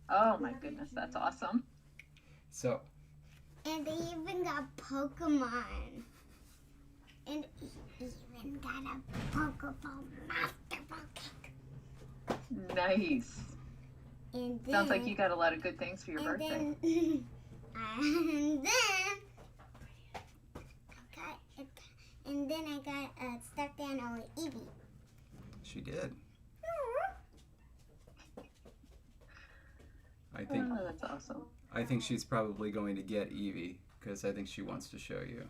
Oh my goodness, that's awesome. So. And they even got Pokemon. And even got a Pokeball Master Ball. Nice. And then, Sounds like you got a lot of good things for your birthday. And then I got a stuffed animal Eevee. She did. I think. Oh, that's awesome. I think she's probably going to get Eevee because I think she wants to show you.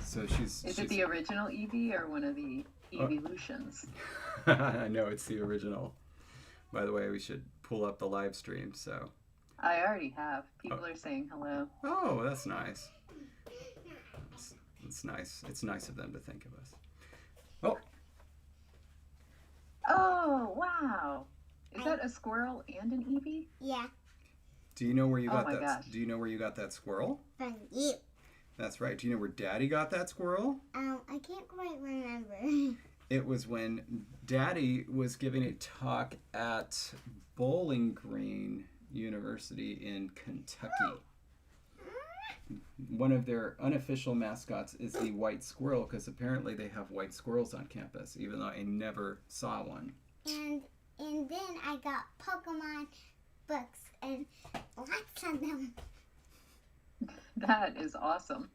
So she's. Is it the original Eevee or one of the evolutions? I know it's the original. By the way, we should pull up the live stream. So. I already have. People are saying hello. Oh, that's nice. It's nice. It's nice of them to think of us. Oh. Oh, wow. Is that a squirrel and an Eevee? Yeah. Do you know where you got that? Gosh. Do you know where you got that squirrel? From you. That's right. Do you know where Daddy got that squirrel? I can't quite remember. It was when Daddy was giving a talk at Bowling Green University in Kentucky. One of their unofficial mascots is the white squirrel because apparently they have white squirrels on campus, even though I never saw one. And then I got Pokemon books and lots of them. That is awesome.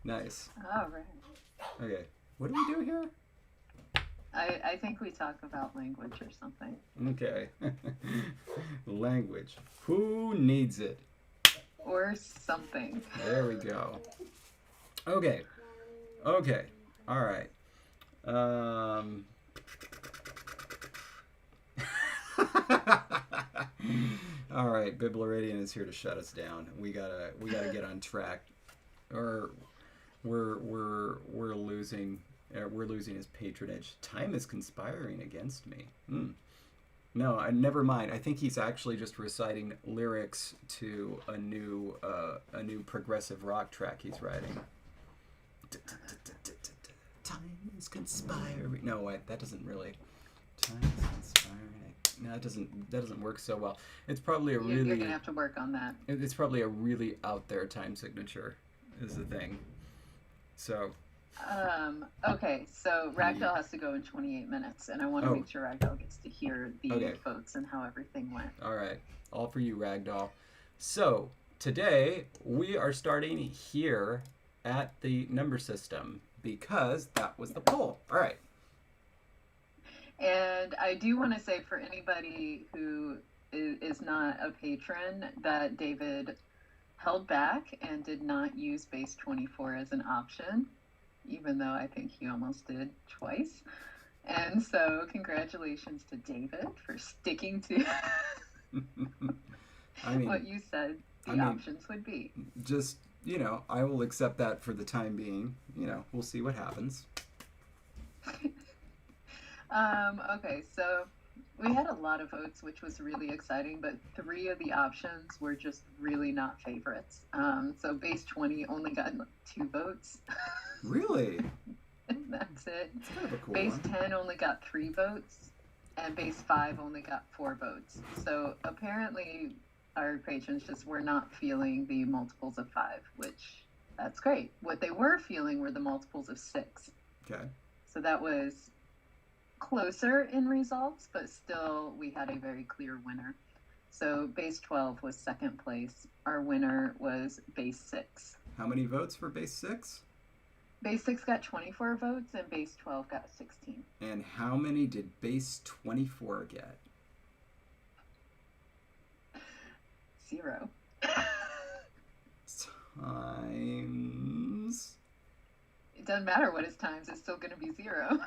Nice. All right. Okay. What do we do here? I think we talk about language or something. Okay. Language. Who needs it? Or something. There we go. Okay. Okay. All right. All right. Bibloradian is here to shut us down. We gotta get on track, or we're losing his patronage. Time is conspiring against me. No, never mind. I think he's actually just reciting lyrics to a new progressive rock track he's writing. Time is conspiring. No, wait, that doesn't really. Time is conspiring. No, that doesn't work so well. It's probably You're gonna have to work on that. It's probably a really out there time signature, is the thing. So. Okay, so Ragdoll has to go in 28 minutes, and I want to make sure Ragdoll gets to hear the votes and how everything went. All right, all for you, Ragdoll. So today we are starting here at the number system because that was the poll. All right. And I do want to say for anybody who is not a patron that David held back and did not use base 24 as an option, even though I think he almost did twice. And so congratulations to David for sticking to what you said the options would be. Just, I will accept that for the time being. We'll see what happens. Okay, so we had a lot of votes, which was really exciting, but 3 of the options were just really not favorites. So base 20 only got 2 votes. Really? That's it. That's kind of a cool base one. 10 only got 3 votes, and base 5 only got 4 votes. So apparently our patrons just were not feeling the multiples of 5, which that's great. What they were feeling were the multiples of 6. Okay. So that was closer in results, but still we had a very clear winner. So base 12 was second place. Our winner was base 6. How many votes for base 6? Base 6 got 24 votes and base 12 got 16. And how many did base 24 get? 0. Times. It doesn't matter what his times, it's still going to be 0.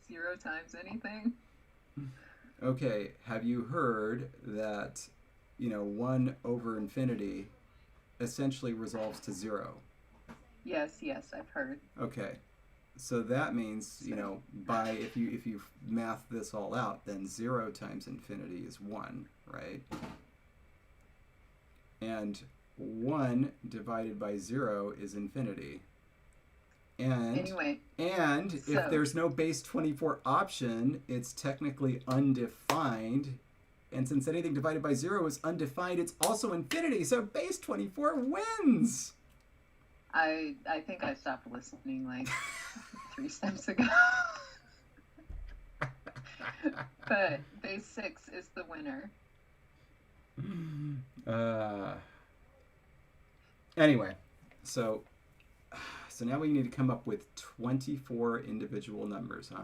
0 times anything. Okay, have you heard that, 1 over infinity essentially resolves to 0? Yes, I've heard. Okay, so that means, if you math this all out, then 0 times infinity is 1, right? And 1 divided by 0 is infinity. And Anyway. And if there's no base 24 option, it's technically undefined. And since anything divided by 0 is undefined, it's also infinity. So base 24 wins. I think I stopped listening like 3 steps ago. But base 6 is the winner. Anyway, so now we need to come up with 24 individual numbers, huh?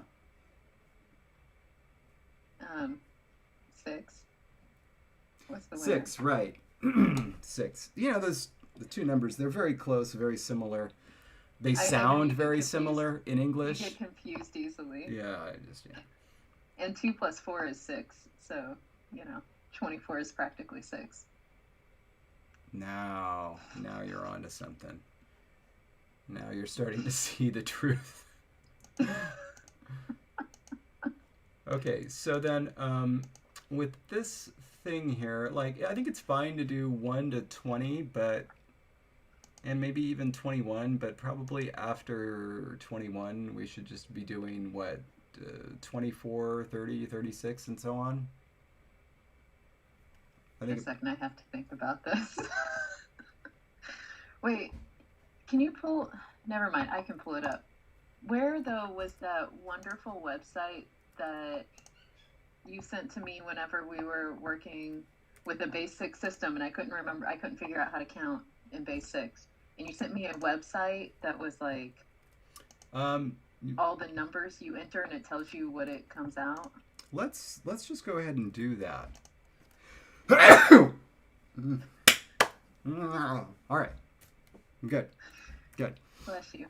6. What's the winner? 6, right. 6. You know, the two numbers, they're very close, very similar. They sound very similar in English. You get confused easily. Yeah, And 2 plus 4 is 6, so, 24 is practically 6. Now you're onto something. Now you're starting to see the truth. Okay, so then with this thing here, like, I think it's fine to do 1 to 20, and maybe even 21, but probably after 21 we should just be doing what, 24, 30, 36, and so on. A second, I have to think about this. Wait, can you pull? Never mind, I can pull it up. Where, though, was that wonderful website that you sent to me whenever we were working with a base 6 system, and I couldn't figure out how to count in base 6. And you sent me a website that was like all the numbers you enter, and it tells you what it comes out. Let's just go ahead and do that. All right. Good. Bless you.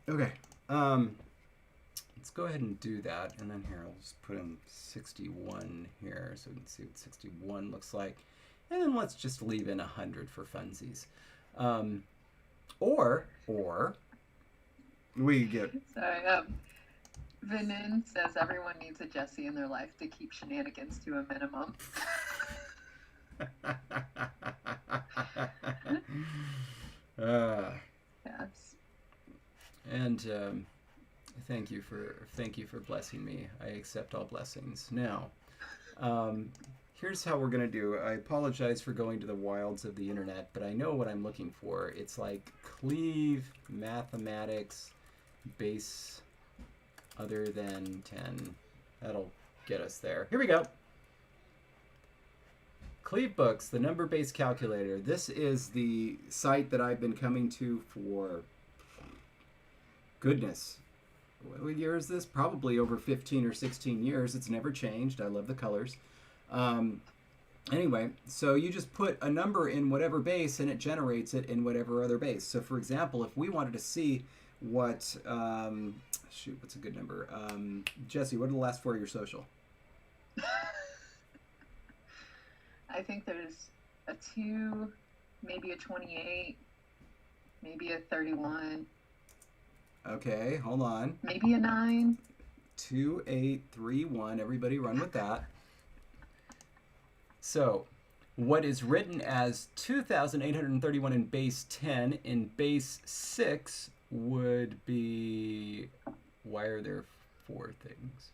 Okay. Let's go ahead and do that, and then here I'll just put in 61 here so we can see what 61 looks like, and then let's just leave in 100 for funsies. Or we get. Sorry. Vinin says everyone needs a Jesse in their life to keep shenanigans to a minimum. Yes. And thank you for blessing me. I accept all blessings. Now, here's how we're gonna do. I apologize for going to the wilds of the internet, but I know what I'm looking for. It's like cleave mathematics base other than 10. That'll get us there. Here we go. Cleve Books, the number-based calculator. This is the site that I've been coming to for, goodness, what year is this? Probably over 15 or 16 years. It's never changed. I love the colors. Anyway, so you just put a number in whatever base and it generates it in whatever other base. So for example, if we wanted to see what, shoot, what's a good number? Jesse, what are the last 4 of your social? I think there's a 2, maybe a 28, maybe a 31. Okay, hold on. Maybe a 9. 2, 8, 3, 1. Everybody run with that. So, what is written as 2,831 in base 10 in base 6 would be... Why are there 4 things?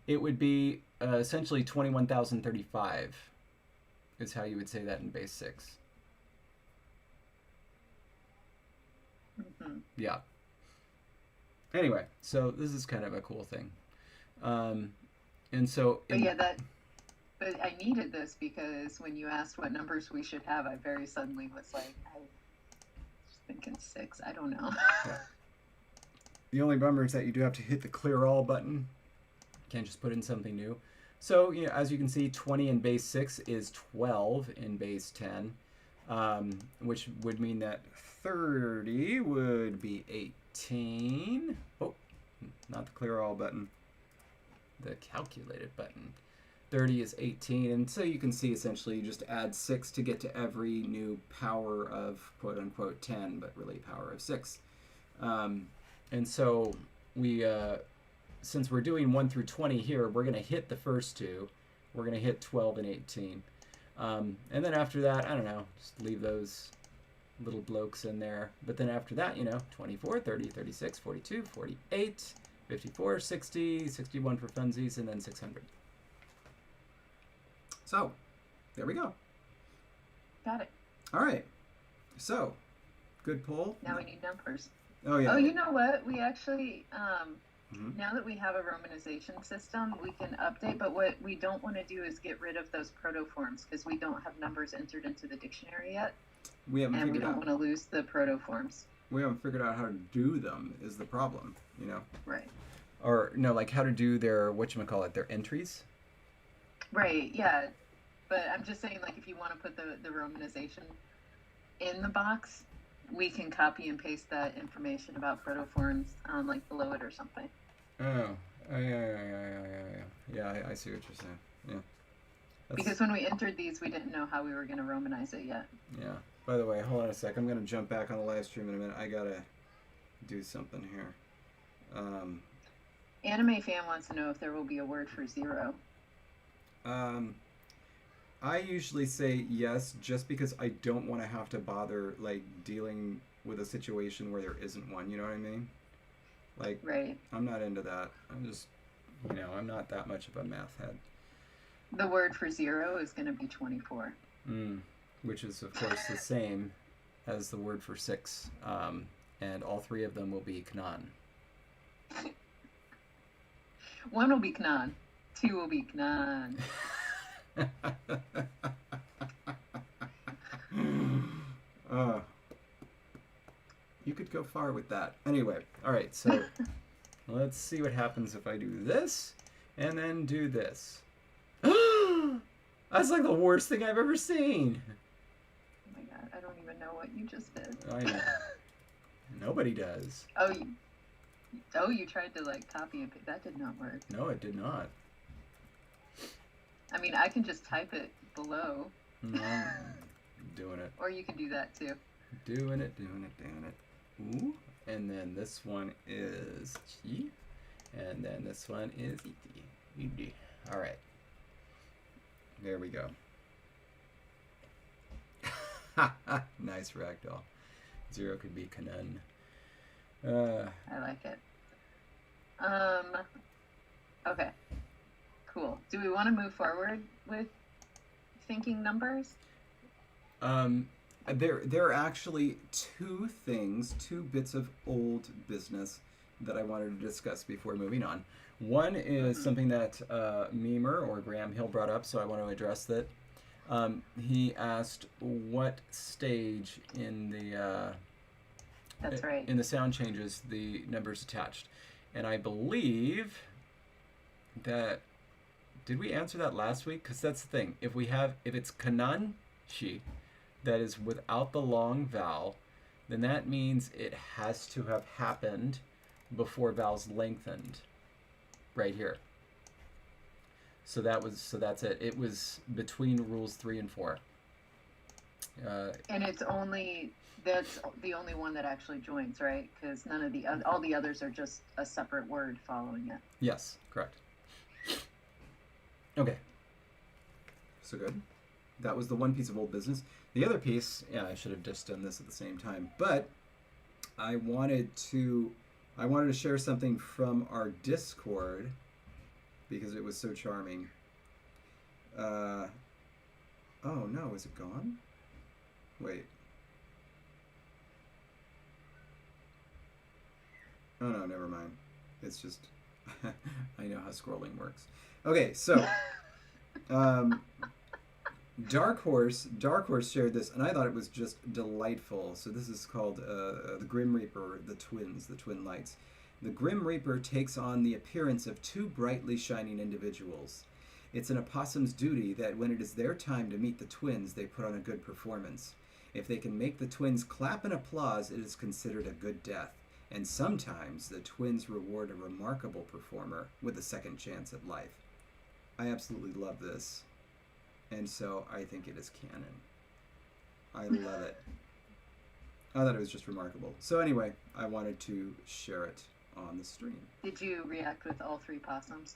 It would be essentially 21,035 is how you would say that in base 6. Mm-hmm. Yeah. Anyway, so this is kind of a cool thing. And so... But I needed this because when you asked what numbers we should have, I very suddenly was like, I was thinking 6. I don't know. Yeah. The only bummer is that you do have to hit the clear all button. You can't just put in something new. So, you know, as you can see, 20 in base 6 is 12 in base 10, which would mean that 30 would be 18. Oh, not the clear all button. The calculated button. 30 is 18, and so you can see essentially you just add 6 to get to every new power of quote-unquote 10, but really power of 6. And so we, since we're doing 1 through 20 here, we're going to hit the first 2. We're going to hit 12 and 18. And then after that, I don't know, just leave those little blokes in there. But then after that, 24, 30, 36, 42, 48, 54, 60, 61 for funsies, and then 600. So, there we go. Got it. All right. So, good poll. Now we need numbers. Oh, yeah. Oh, you know what? We actually, now that we have a romanization system, we can update, but what we don't want to do is get rid of those protoforms because we don't have numbers entered into the dictionary yet. We haven't and we figured don't out. want to lose the protoforms. We haven't figured out how to do them is the problem, Right. Or, no, like how to do their, their entries. Right, yeah. But I'm just saying, like, if you want to put the romanization in the box, we can copy and paste that information about protoforms, like, below it or something. Oh, yeah, I see what you're saying. Yeah. Because when we entered these, we didn't know how we were going to romanize it yet. Yeah. By the way, hold on a sec. I'm going to jump back on the live stream in a minute. I got to do something here. Anime fan wants to know if there will be a word for 0. I usually say yes, just because I don't want to have to bother, like, dealing with a situation where there isn't one. You know what I mean? Like, right. I'm not into that. I'm just, I'm not that much of a math head. The word for 0 is going to be 24. Which is, of course, the same as the word for 6. And all three of them will be Knan. 1 will be Knan. 2 will be Knan. You could go far with that. Anyway, all right, so let's see what happens if I do this and then do this. That's like the worst thing I've ever seen. Oh my god, I don't even know what you just did. I know. Nobody does. Oh, you tried to, like, copy and paste. That did not work. No, it did not. I mean, I can just type it below. No, I'm doing it. Or you can do that too. Doing it. Ooh. And then this one is G. And then this one is E. All right. There we go. Nice ragdoll. 0 could be Kanan. I like it. Okay. Cool. Do we want to move forward with thinking numbers? There are actually two bits of old business that I wanted to discuss before moving on. One is something that Memer or Graham Hill brought up, so I want to address that. He asked what stage in the That's right. in the sound changes the numbers attached, and I believe that did we answer that last week? Because that's the thing. If it's kananshi, that is without the long vowel, then that means it has to have happened before vowels lengthened. Right here. So that's it. It was between rules 3 and 4. And that's the only one that actually joins, right? Because all the others are just a separate word following it. Yes, correct. Okay. So good. That was the one piece of old business. The other piece, I should have just done this at the same time, but I wanted to share something from our Discord because it was so charming. Oh no, is it gone? Wait. Oh no, never mind. It's just, I know how scrolling works. Okay, so, Dark Horse shared this, and I thought it was just delightful. So this is called the Grim Reaper, the Twin Lights. The Grim Reaper takes on the appearance of two brightly shining individuals. It's an opossum's duty that when it is their time to meet the twins, they put on a good performance. If they can make the twins clap and applause, it is considered a good death. And sometimes the twins reward a remarkable performer with a second chance at life. I absolutely love this. And so I think it is canon. I love it. I thought it was just remarkable. So anyway, I wanted to share it on the stream. Did you react with all 3 possums?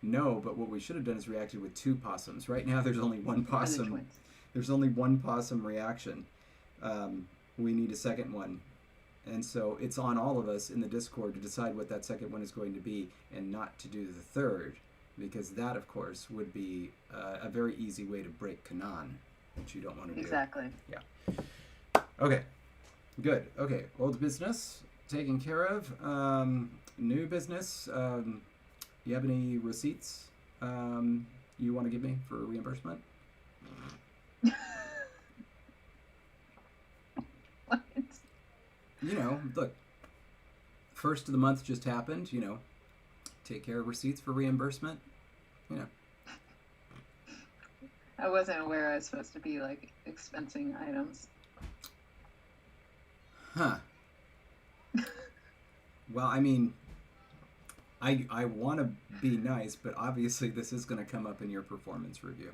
No, but what we should have done is reacted with 2 possums. Right now there's only one For the possum. twins. There's only one possum reaction. we need a second one. And so it's on all of us in the Discord to decide what that second one is going to be and not to do the third, because that, of course, would be a very easy way to break Kanan, which you don't want to do. Exactly. Yeah. Okay. Good. Okay. Old business taken care of. New business. You have any receipts you want to give me for reimbursement? What? You know, look, first of the month just happened, you know, take care of receipts for reimbursement, you know. I wasn't aware I was supposed to be, like, expensing items. Huh. Well, I mean, I want to be nice, but obviously this is going to come up in your performance review.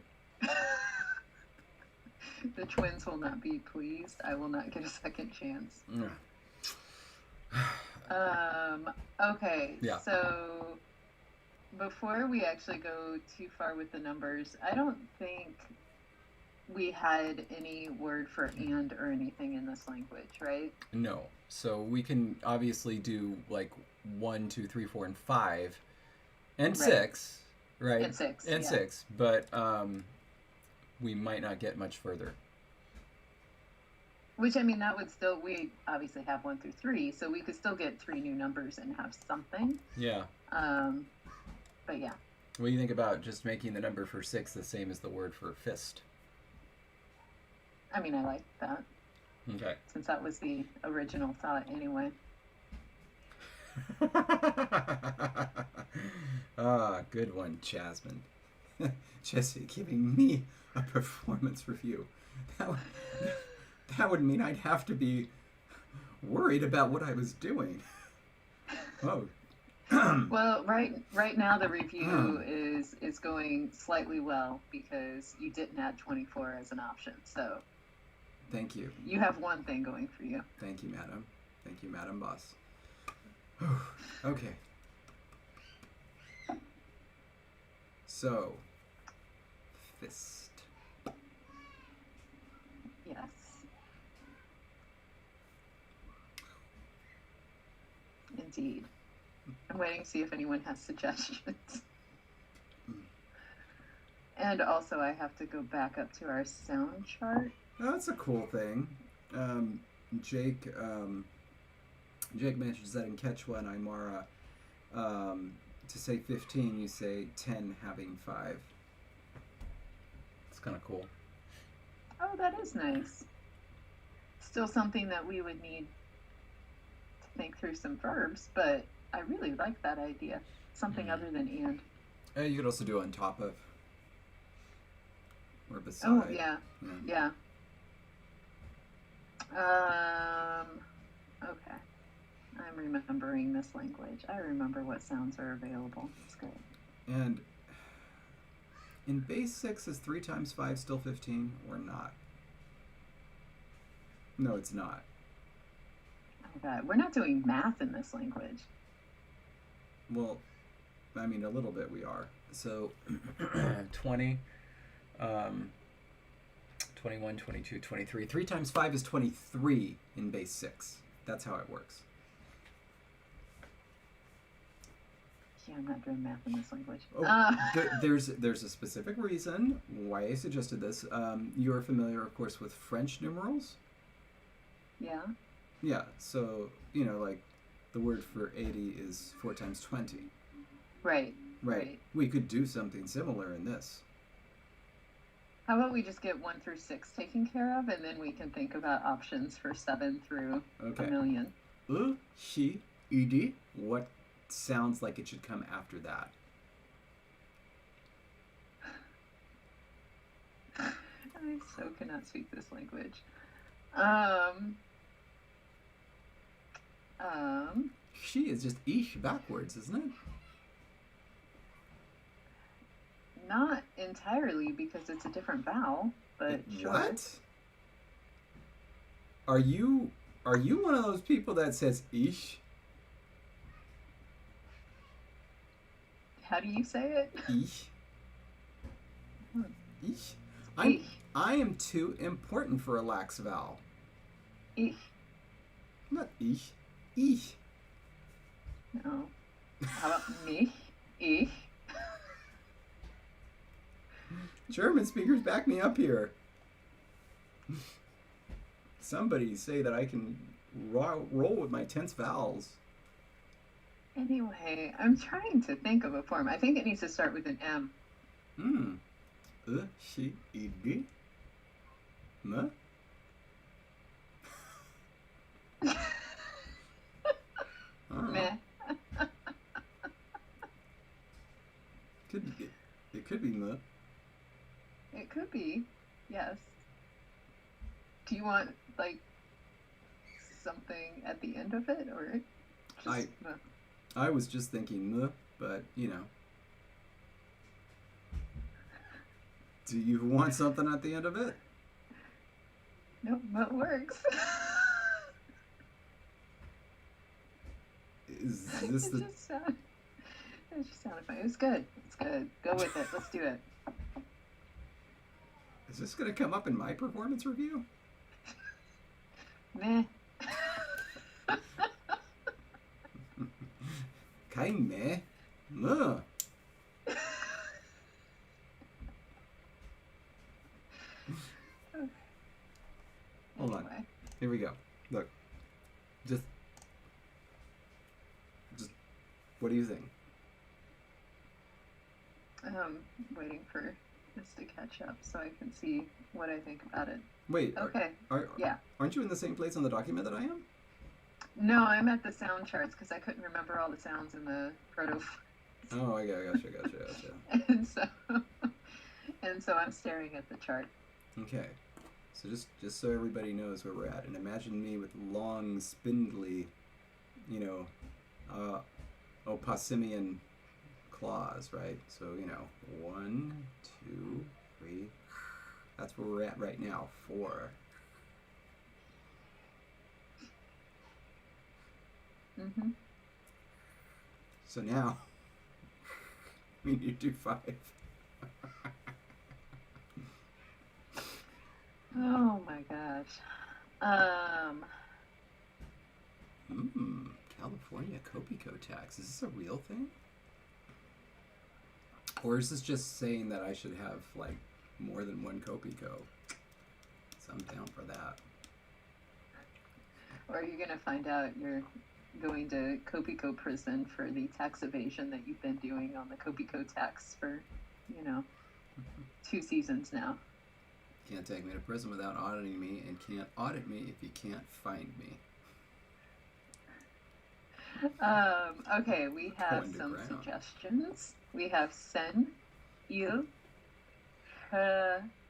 The twins will not be pleased. I will not get a second chance. Yeah. Okay, Yeah. so before we actually go too far with the numbers, I don't think we had any word for and or anything in this language, right? No. So we can obviously do like 1, 2, 3, 4, and 5, and Right. 6, right? And 6, And yeah. 6, but we might not get much further. Which, I mean, that would still, we obviously have 1 through 3, so we could still get 3 new numbers and have something. Yeah. But yeah. What do you think about just making the number for 6 the same as the word for fist? I mean, I like that, Okay. since that was the original thought anyway. Ah, good one, Jasmine. Jesse giving me a performance review. That would mean I'd have to be worried about what I was doing. Oh. Well, right now the review is going slightly well because you didn't add 24 as an option. So Thank you. you have one thing going for you. Thank you, madam. Thank you, Madam Boss. Okay. So, fist. Yes. Indeed. I'm waiting to see if anyone has suggestions. And also I have to go back up to our sound chart. Oh, that's a cool thing. Jake mentions that in Quechua and Aymara, to say 15, you say 10 having 5. It's kind of cool. Oh, that is nice. Still something that we would need to think through some verbs, but I really like that idea. Something other than and. You could also do on top of. Or beside. Oh, yeah. Yeah. Okay. I'm remembering this language. I remember what sounds are available. That's good. And in base 6, is 3 times 5 still 15 or not? No, it's not. Oh, God. We're not doing math in this language. Well, I mean, a little bit we are. So 20, 21, 22, 23. 3 times 5 is 23 in base 6. That's how it works. Yeah, I'm not doing math in this language. Oh, there's a specific reason why I suggested this. You're familiar, of course, with French numerals? Yeah. Yeah, so, you know, like, the word for 80 is 4 times 20. Right. Right. We could do something similar in this. How about we just get 1 through 6 taken care of, and then we can think about options for 7 through Okay. a million. She, ed. What sounds like it should come after that? I so cannot speak this language. She is just ish backwards, isn't it? Not entirely because it's a different vowel, but sure. What? Are you one of those people that says ish? How do you say it? Ish. Ish. Ish. I am too important for a lax vowel. Ich. Not ich. Ich. No. How about mich? Ich. German speakers, back me up here. Somebody say that I can roll with my tense vowels. Anyway, I'm trying to think of a form. I think it needs to start with an M. She, id, m. Meh. It could be m. It could be, yes. Do you want, like, something at the end of it, or just I was just thinking m, but, you know. Do you want something at the end of it? Nope, that works. Is this it just sounded funny. It was good. It's good. Go with it. Let's do it. Is this going to come up in my performance review? Meh. Kein meh. Meh. Hold on. Here we go. Look. Just what do you think? Waiting for this to catch up so I can see what I think about it. Wait. Okay. Yeah. Aren't you in the same place on the document that I am? No, I'm at the sound charts because I couldn't remember all the sounds in the Proto Forum. Oh, I gotcha. and so I'm staring at the chart. Okay. So just so everybody knows where we're at, and imagine me with long, spindly, opossimian claws, right? So, 1, 2, 3. That's where we're at right now. 4. Mm-hmm. So now we need to do 5. Oh my gosh. California Kopiko Tax. Is this a real thing? Or is this just saying that I should have, like, more than one Kopiko? So I'm down for that. Or are you going to find out you're going to Kopiko prison for the tax evasion that you've been doing on the Kopiko Tax for, 2 seasons now? Can't take me to prison without auditing me, and can't audit me if you can't find me. Okay, we have some suggestions. We have Sen, Il, Copacabana.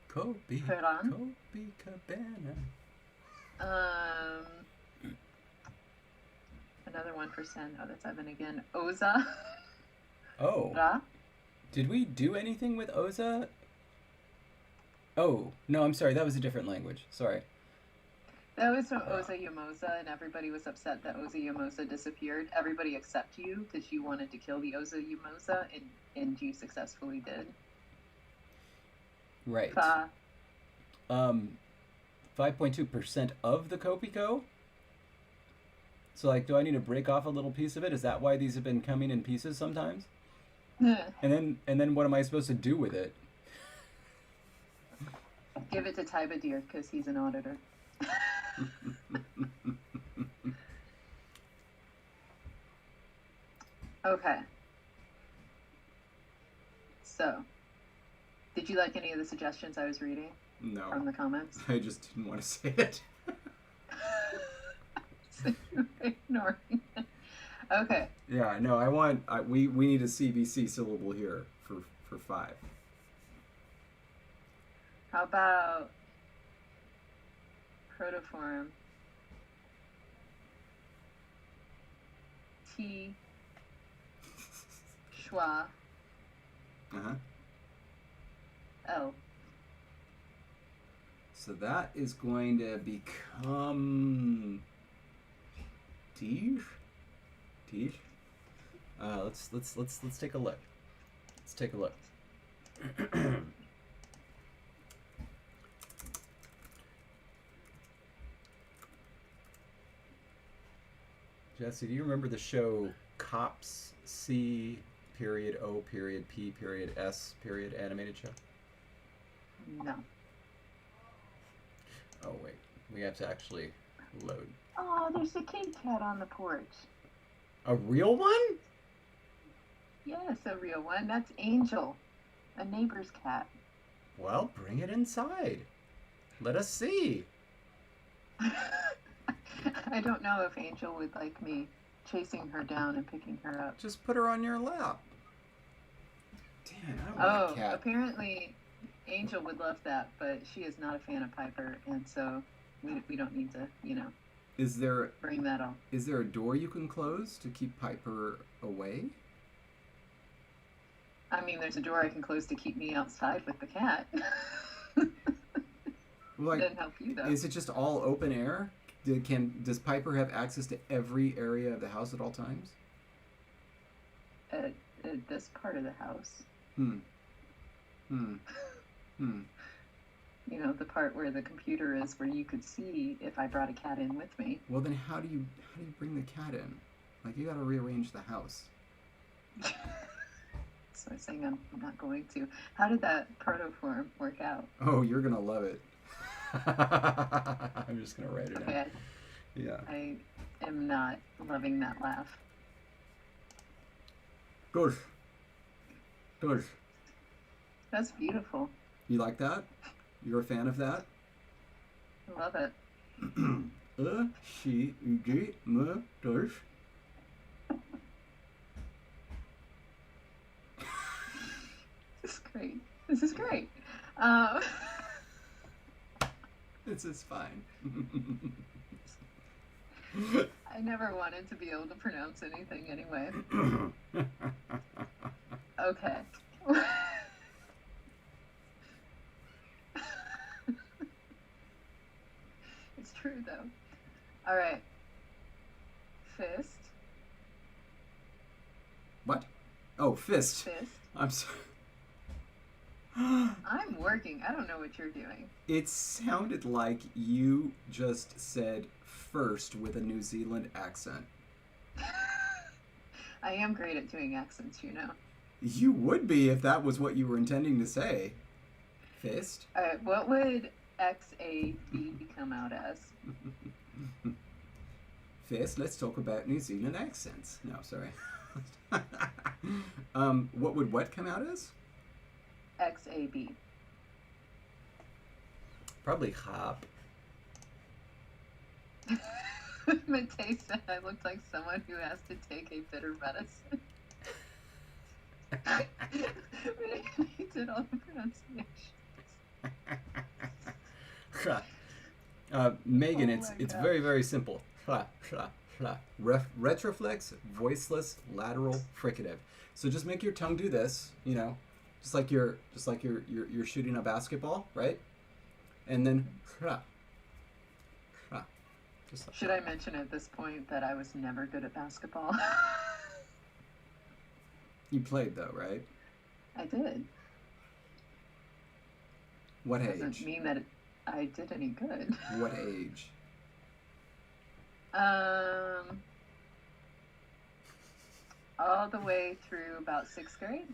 Another one for Sen. Oh, that's Evan again. Oza. Oh. Ra. Did we do anything with Oza? Oh, no, I'm sorry. That was a different language. Sorry. That was from Oza Yamosa, and everybody was upset that Oza Yamosa disappeared. Everybody except you, because you wanted to kill the Oza Yamosa, and you successfully did. Right. 5.2% of the Kopiko? So, like, do I need to break off a little piece of it? Is that why these have been coming in pieces sometimes? And then what am I supposed to do with it? Give it to Taiba Deer, because he's an auditor. Okay. So, did you like any of the suggestions I was reading? No. From the comments? I just didn't want to say it. So you're ignoring it. Okay. Yeah, no, we need a CBC syllable here for 5. How about Protoform? T. Schwa. L. So that is going to become Tish. Let's take a look. Let's take a look. Jesse, do you remember the show Cops C period O period P period S period animated show? No. Oh wait, we have to actually load. Oh, there's a kitty cat on the porch. A real one? Yes, a real one. That's Angel, a neighbor's cat. Well, bring it inside. Let us see. I don't know if Angel would like me chasing her down and picking her up. Just put her on your lap. Damn, I don't want a cat. Apparently Angel would love that, but she is not a fan of Piper, and so we don't need to, Is there bring that on. Is there a door you can close to keep Piper away? I mean, there's a door I can close to keep me outside with the cat. Like, doesn't help you though. Is it just all open air? Does Piper have access to every area of the house at all times? At this part of the house. The part where the computer is, where you could see if I brought a cat in with me. Well, then how do you bring the cat in? Like, you got to rearrange the house. So I'm saying I'm not going to. How did that Protoform work out? Oh, you're gonna love it. I'm just gonna write it Okay. Yeah. I am not loving that laugh. Good. That's beautiful. You like that? You're a fan of that? I love it. She, G, M, does. This is great. This is fine. I never wanted to be able to pronounce anything anyway. Okay. It's true though. All right. Fist. What? Oh, fist. Fist. I'm sorry. I'm working. I don't know what you're doing. It sounded like you just said first with a New Zealand accent. I am great at doing accents, You would be if that was what you were intending to say. Fist? All right, what would XAB come out as? Fist, let's talk about New Zealand accents. No, sorry. What would what come out as? XAB. Probably hop. Matei said I looked like someone who has to take a bitter medicine. He did all the pronunciations. Megan, Oh it's my very, very simple. Retroflex, voiceless, lateral, fricative. So just make your tongue do this, just like you're shooting a basketball, right? And then just like Should I mention at this point that I was never good at basketball? You played though, right? I did. What age? Doesn't mean that I did any good. What age? All the way through about 6th grade.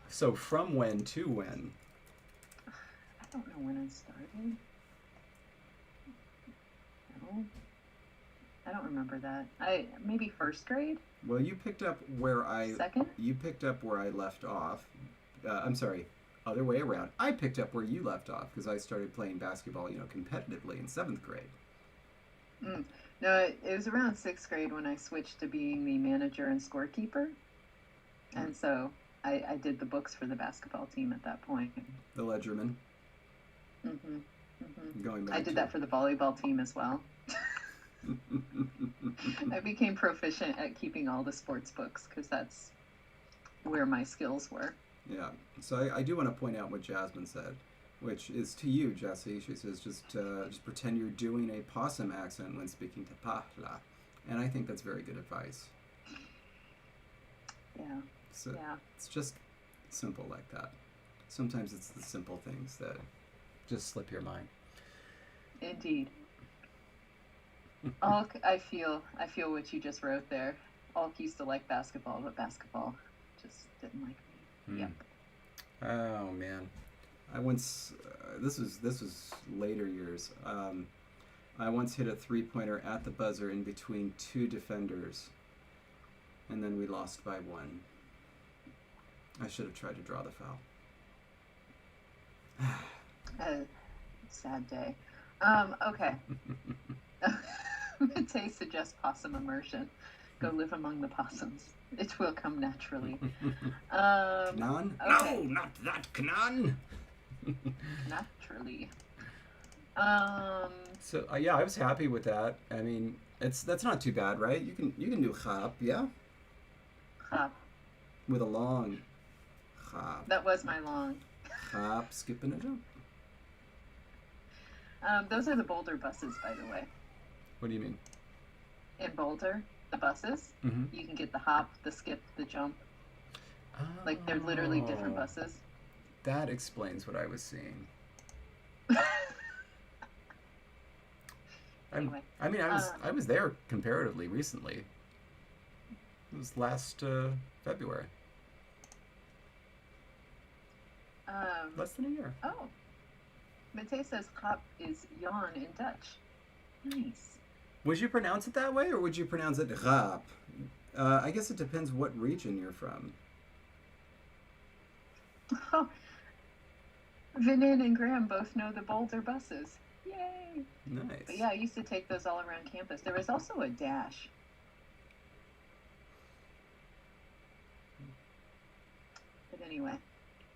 So from when to when? I don't know when I started. No. I don't remember that. Maybe 1st grade? Well, you picked up where I... Second? You picked up where I left off. I'm sorry, other way around. I picked up where you left off because I started playing basketball, competitively in 7th grade. No, it was around 6th grade when I switched to being the manager and scorekeeper. And so I did the books for the basketball team at that point. The Ledgerman. Going back I did that for the volleyball team as well. I became proficient at keeping all the sports books because that's where my skills were. Yeah. So I do want to point out what Jasmine said, which is to you, Jesse. She says just pretend you're doing a possum accent when speaking to Pahla. And I think that's very good advice. Yeah. So Yeah. it's just simple like that. Sometimes it's the simple things that just slip your mind. Indeed. I feel what you just wrote there. Alk used to like basketball, but basketball just didn't like me. Yep. Oh man, I once this was later years. I once hit a 3-pointer at the buzzer in between 2 defenders, and then we lost by 1. I should have tried to draw the foul. Sad day. Okay. Matei suggests possum immersion. Go live among the possums. It will come naturally. Knan? Okay. No, not that Knan. Naturally. So yeah, I was happy with that. I mean, that's not too bad, right? You can do chap, yeah, Chap. with a long chap. That was my long. Chap, skipping a jump. Those are the Boulder buses, by the way. What do you mean? In Boulder, the buses, Mm-hmm. you can get the hop, the skip, the jump. Like, they're literally different buses. That explains what I was seeing. Anyway. I mean, I was there comparatively recently. It was last February. Less than a year. Oh. Matei says kop is yawn in Dutch. Nice. Would you pronounce it that way, or would you pronounce it rap? I guess it depends what region you're from. Oh. Vinin and Graham both know the Boulder buses. Yay! Nice. But yeah, I used to take those all around campus. There was also a dash. But anyway.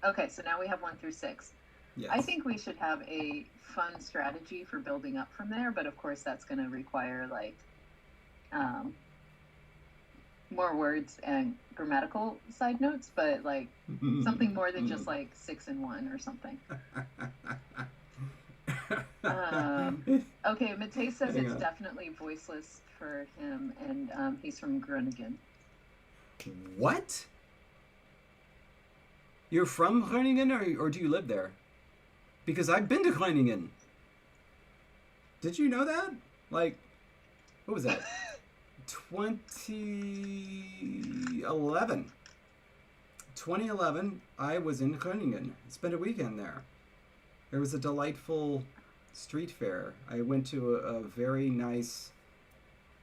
Okay, so now we have 1 through 6. Yes. I think we should have a fun strategy for building up from there, but of course that's going to require like more words and grammatical side notes, but like something more than just like 6 and 1 or something. Okay, Matei says Hang it's on. definitely voiceless for him, and he's from Groningen. What? You're from Groningen, or do you live there? Because I've been to Groningen. Did you know that? Like, what was that? 2011. 2011, I was in Groningen. Spent a weekend there. There was a delightful street fair. I went to a very nice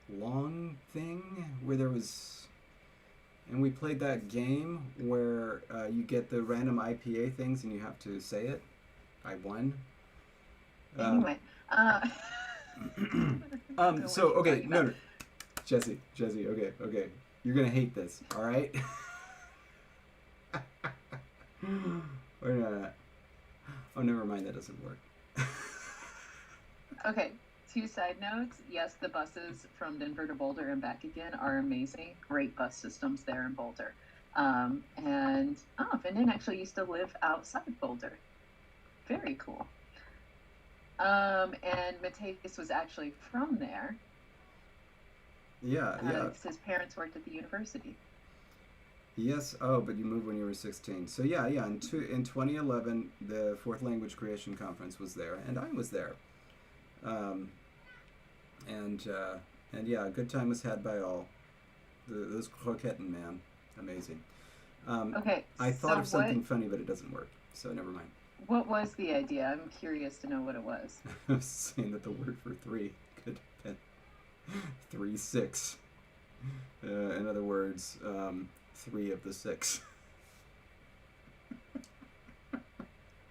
long thing where there was... And we played that game where you get the random IPA things and you have to say it. I won. Anyway. So, okay, no. Jesse, okay. You're going to hate this, all right? Or not. Oh, never mind, that doesn't work. Okay, 2 side notes. Yes, the buses from Denver to Boulder and back again are amazing. Great bus systems there in Boulder. And Vinin actually used to live outside Boulder. Very cool. And Mateus was actually from there. Yeah. His parents worked at the university. Yes. Oh, but you moved when you were 16. So yeah. In 2011, the Fourth Language Creation Conference was there, and I was there. And yeah, a good time was had by all. Those croquettes, man, amazing. Okay. I thought of something funny, but it doesn't work. So never mind. What was the idea? I'm curious to know what it was. I was saying that the word for 3 could have been 3, 6. In other words, 3 of the 6.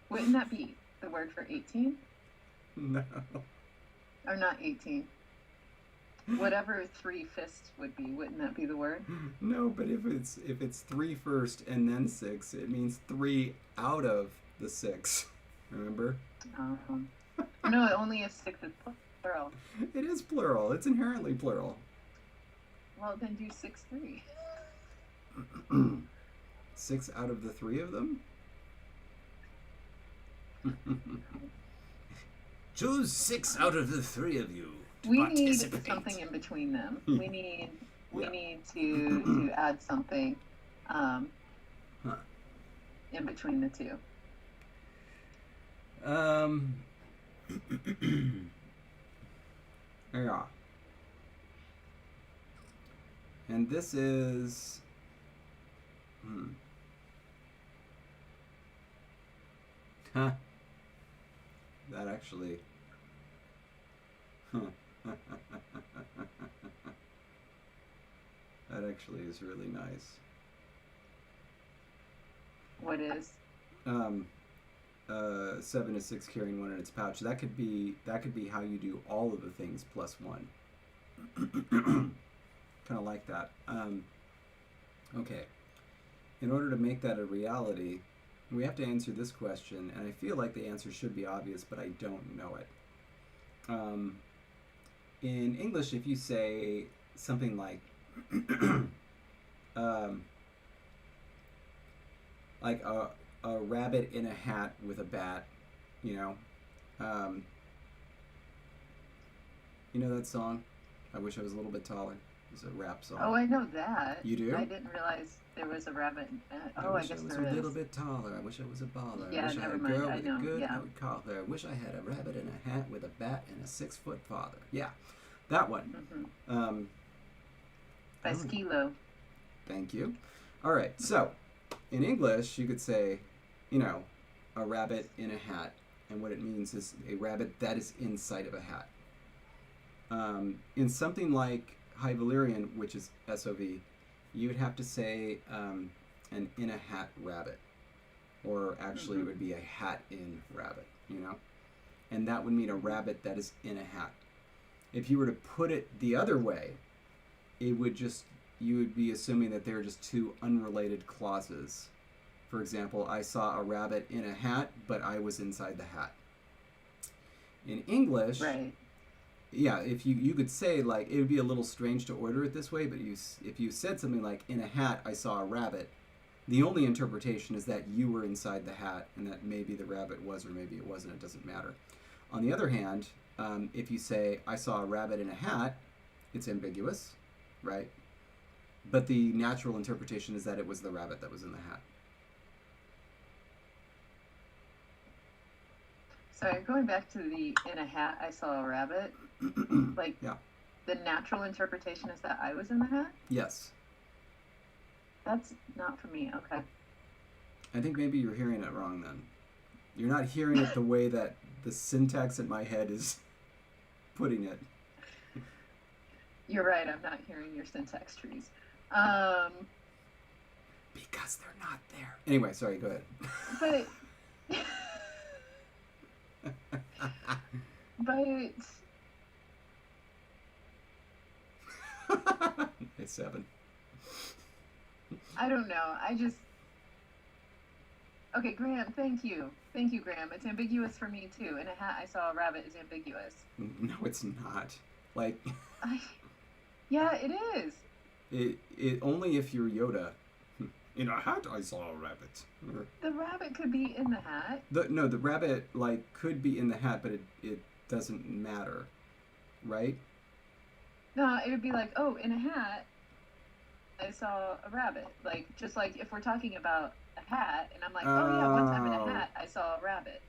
Wouldn't that be the word for 18? No. Or not 18. Whatever 3 fists would be, wouldn't that be the word? No, but if it's 3 first and then 6, it means 3 out of the 6. Remember? No, only if 6 is plural. It is plural. It's inherently plural. Well, then do 6, 3. 6 out of the 3 of them? Choose 6 out of the 3 of you. We need something in between them. We need to add something in between the 2. Yeah. And this is... Huh. That actually... That actually is really nice. What is? 7 to 6 carrying 1 in its pouch. That could be how you do all of the things plus 1. Kind of like that. Okay. In order to make that a reality, we have to answer this question, and I feel like the answer should be obvious, but I don't know it. In English, if you say something like like a rabbit in a hat with a bat, you know that song, I Wish I Was a Little Bit Taller? It's a rap song. Oh, I know that. You do? I didn't realize there was a rabbit. I I wish guess I was there a is. little bit taller. I wish I was a baller. Yeah, I wish I had never a mind. girl I with know, a good yeah. out collar. I wish I had a rabbit in a hat with a bat and a 6-foot father. Yeah, that one. Mm-hmm. By Skilo. Thank you. All right, so in English, you could say, a rabbit in a hat, and what it means is a rabbit that is inside of a hat. In something like High Valyrian, which is SOV, you would have to say an in a hat rabbit, or actually it would be a hat in rabbit, and that would mean a rabbit that is in a hat. If you were to put it the other way, you would be assuming that they're just two unrelated clauses. For example, I saw a rabbit in a hat, but I was inside the hat. In English, right. Yeah, if you could say, like, it would be a little strange to order it this way, but if you said something like, in a hat, I saw a rabbit, the only interpretation is that you were inside the hat, and that maybe the rabbit was or maybe it wasn't, it doesn't matter. On the other hand, if you say, I saw a rabbit in a hat, it's ambiguous, right? But the natural interpretation is that it was the rabbit that was in the hat. Sorry, going back to the in a hat, I saw a rabbit. Like, yeah. The natural interpretation is that I was in the hat? Yes. That's not for me. Okay. I think maybe you're hearing it wrong then. You're not hearing it the way that the syntax in my head is putting it. You're right, I'm not hearing your syntax trees. Because they're not there. Anyway, sorry, go ahead. But It's 7. I don't know. Okay, Graham, thank you. Thank you, Graham. It's ambiguous for me, too. In a hat, I saw a rabbit is ambiguous. No, it's not. Like... Yeah, it is. It only if you're Yoda. In a hat, I saw a rabbit. The rabbit could be in the hat. The rabbit, could be in the hat, but it doesn't matter. Right? No, it would be like, oh, in a hat, I saw a rabbit. Just like if we're talking about a hat, and I'm like, oh yeah, one time in a hat, I saw a rabbit.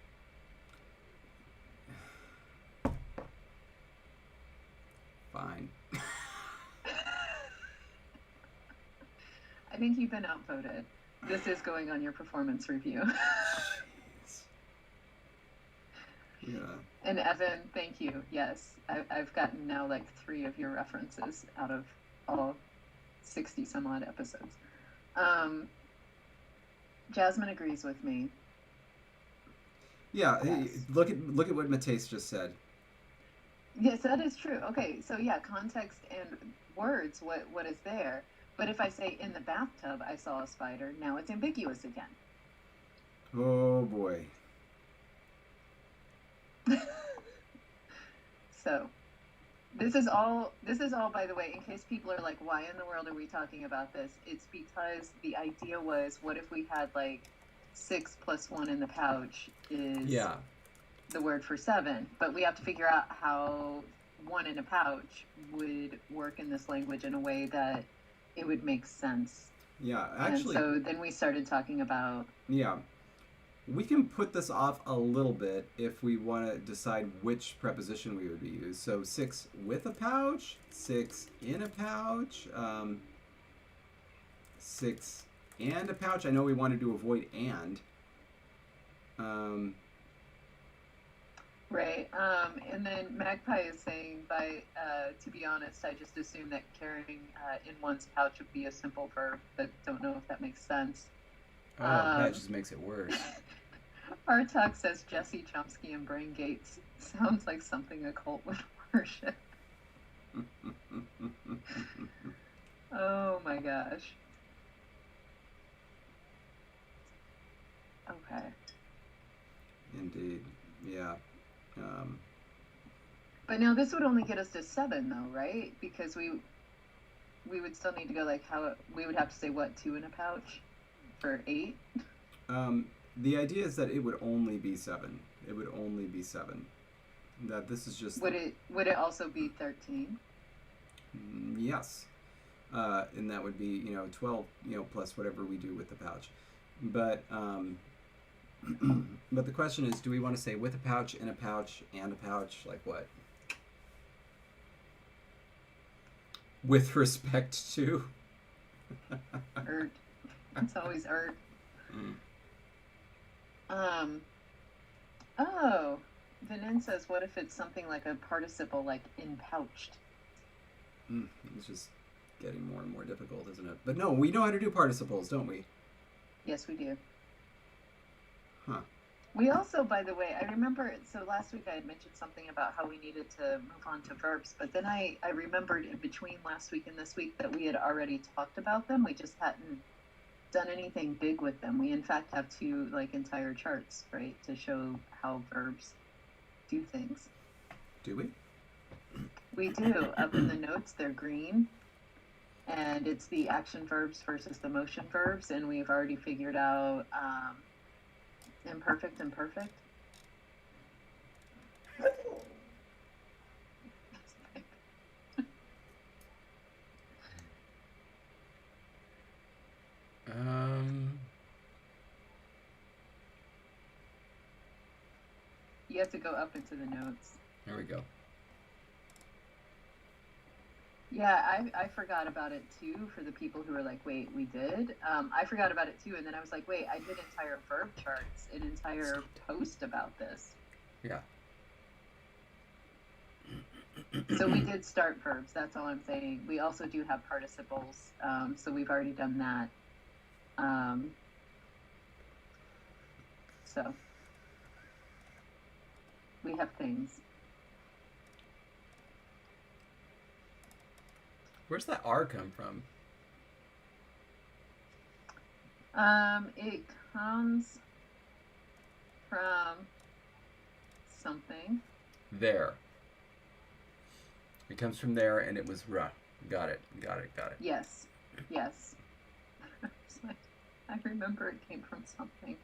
Fine. I think you've been outvoted. This is going on your performance review. Jeez. Yeah. And Evan, thank you. Yes, I've gotten now 3 of your references out of all 60 some odd episodes. Jasmine agrees with me. Yeah, yes. Look at what Mateus just said. Yes, that is true. Okay, so yeah, context and words, what is there. But if I say in the bathtub I saw a spider, now it's ambiguous again. Oh boy. So, this is all, by the way, in case people are like, why in the world are we talking about this? It's because the idea was, what if we had 6 plus 1 in the pouch is the word for 7, but we have to figure out how 1 in a pouch would work in this language in a way that it would make sense. Yeah, actually. And so then we started talking about... Yeah. We can put this off a little bit if we want to decide which preposition we would use. So 6 with a pouch, 6 in a pouch. 6 and a pouch. I know we wanted to avoid and. Right. And then Magpie is saying, to be honest, I just assumed that carrying in one's pouch would be a simple verb, but don't know if that makes sense. Oh, that just makes it worse. Artok says Jesse Chomsky and Brain Gates sounds like something a cult would worship. Oh my gosh. Okay. Indeed. Yeah. But now this would only get us to 7 though, right? Because we would still need to go like we would have to say what, 2 in a pouch for 8? The idea is that it would only be 7. It would only be 7. That this is just... Would it also be 13? Yes. And that would be, 12, plus whatever we do with the pouch. But but the question is, do we want to say with a pouch, in a pouch, and a pouch? Like what? With respect to? Ert. It's always ert. Oh, Vinin says, what if it's something like a participle, like in-pouched? It's just getting more and more difficult, isn't it? But no, we know how to do participles, don't we? Yes, we do. Huh. We also, by the way, I remember, so last week I had mentioned something about how we needed to move on to verbs, but then I remembered in between last week and this week that we had already talked about them. We just hadn't done anything big with them. We, in fact, have 2, entire charts, right, to show how verbs do things. Do we? We do. Up in the notes, they're green. And it's the action verbs versus the motion verbs, and we've already figured out imperfect and perfect. You have to go up into the notes. There we go. Yeah, I forgot about it too, for the people who are like, wait, we did? I forgot about it too, and then I was like, wait, I did entire verb charts, an entire post about this. Yeah. So we did start verbs, that's all I'm saying. We also do have participles, so we've already done that. So we have things. Where's that R come from? It comes from something. There. It comes from there, and it was ra. Got it. Yes. I remember it came from something.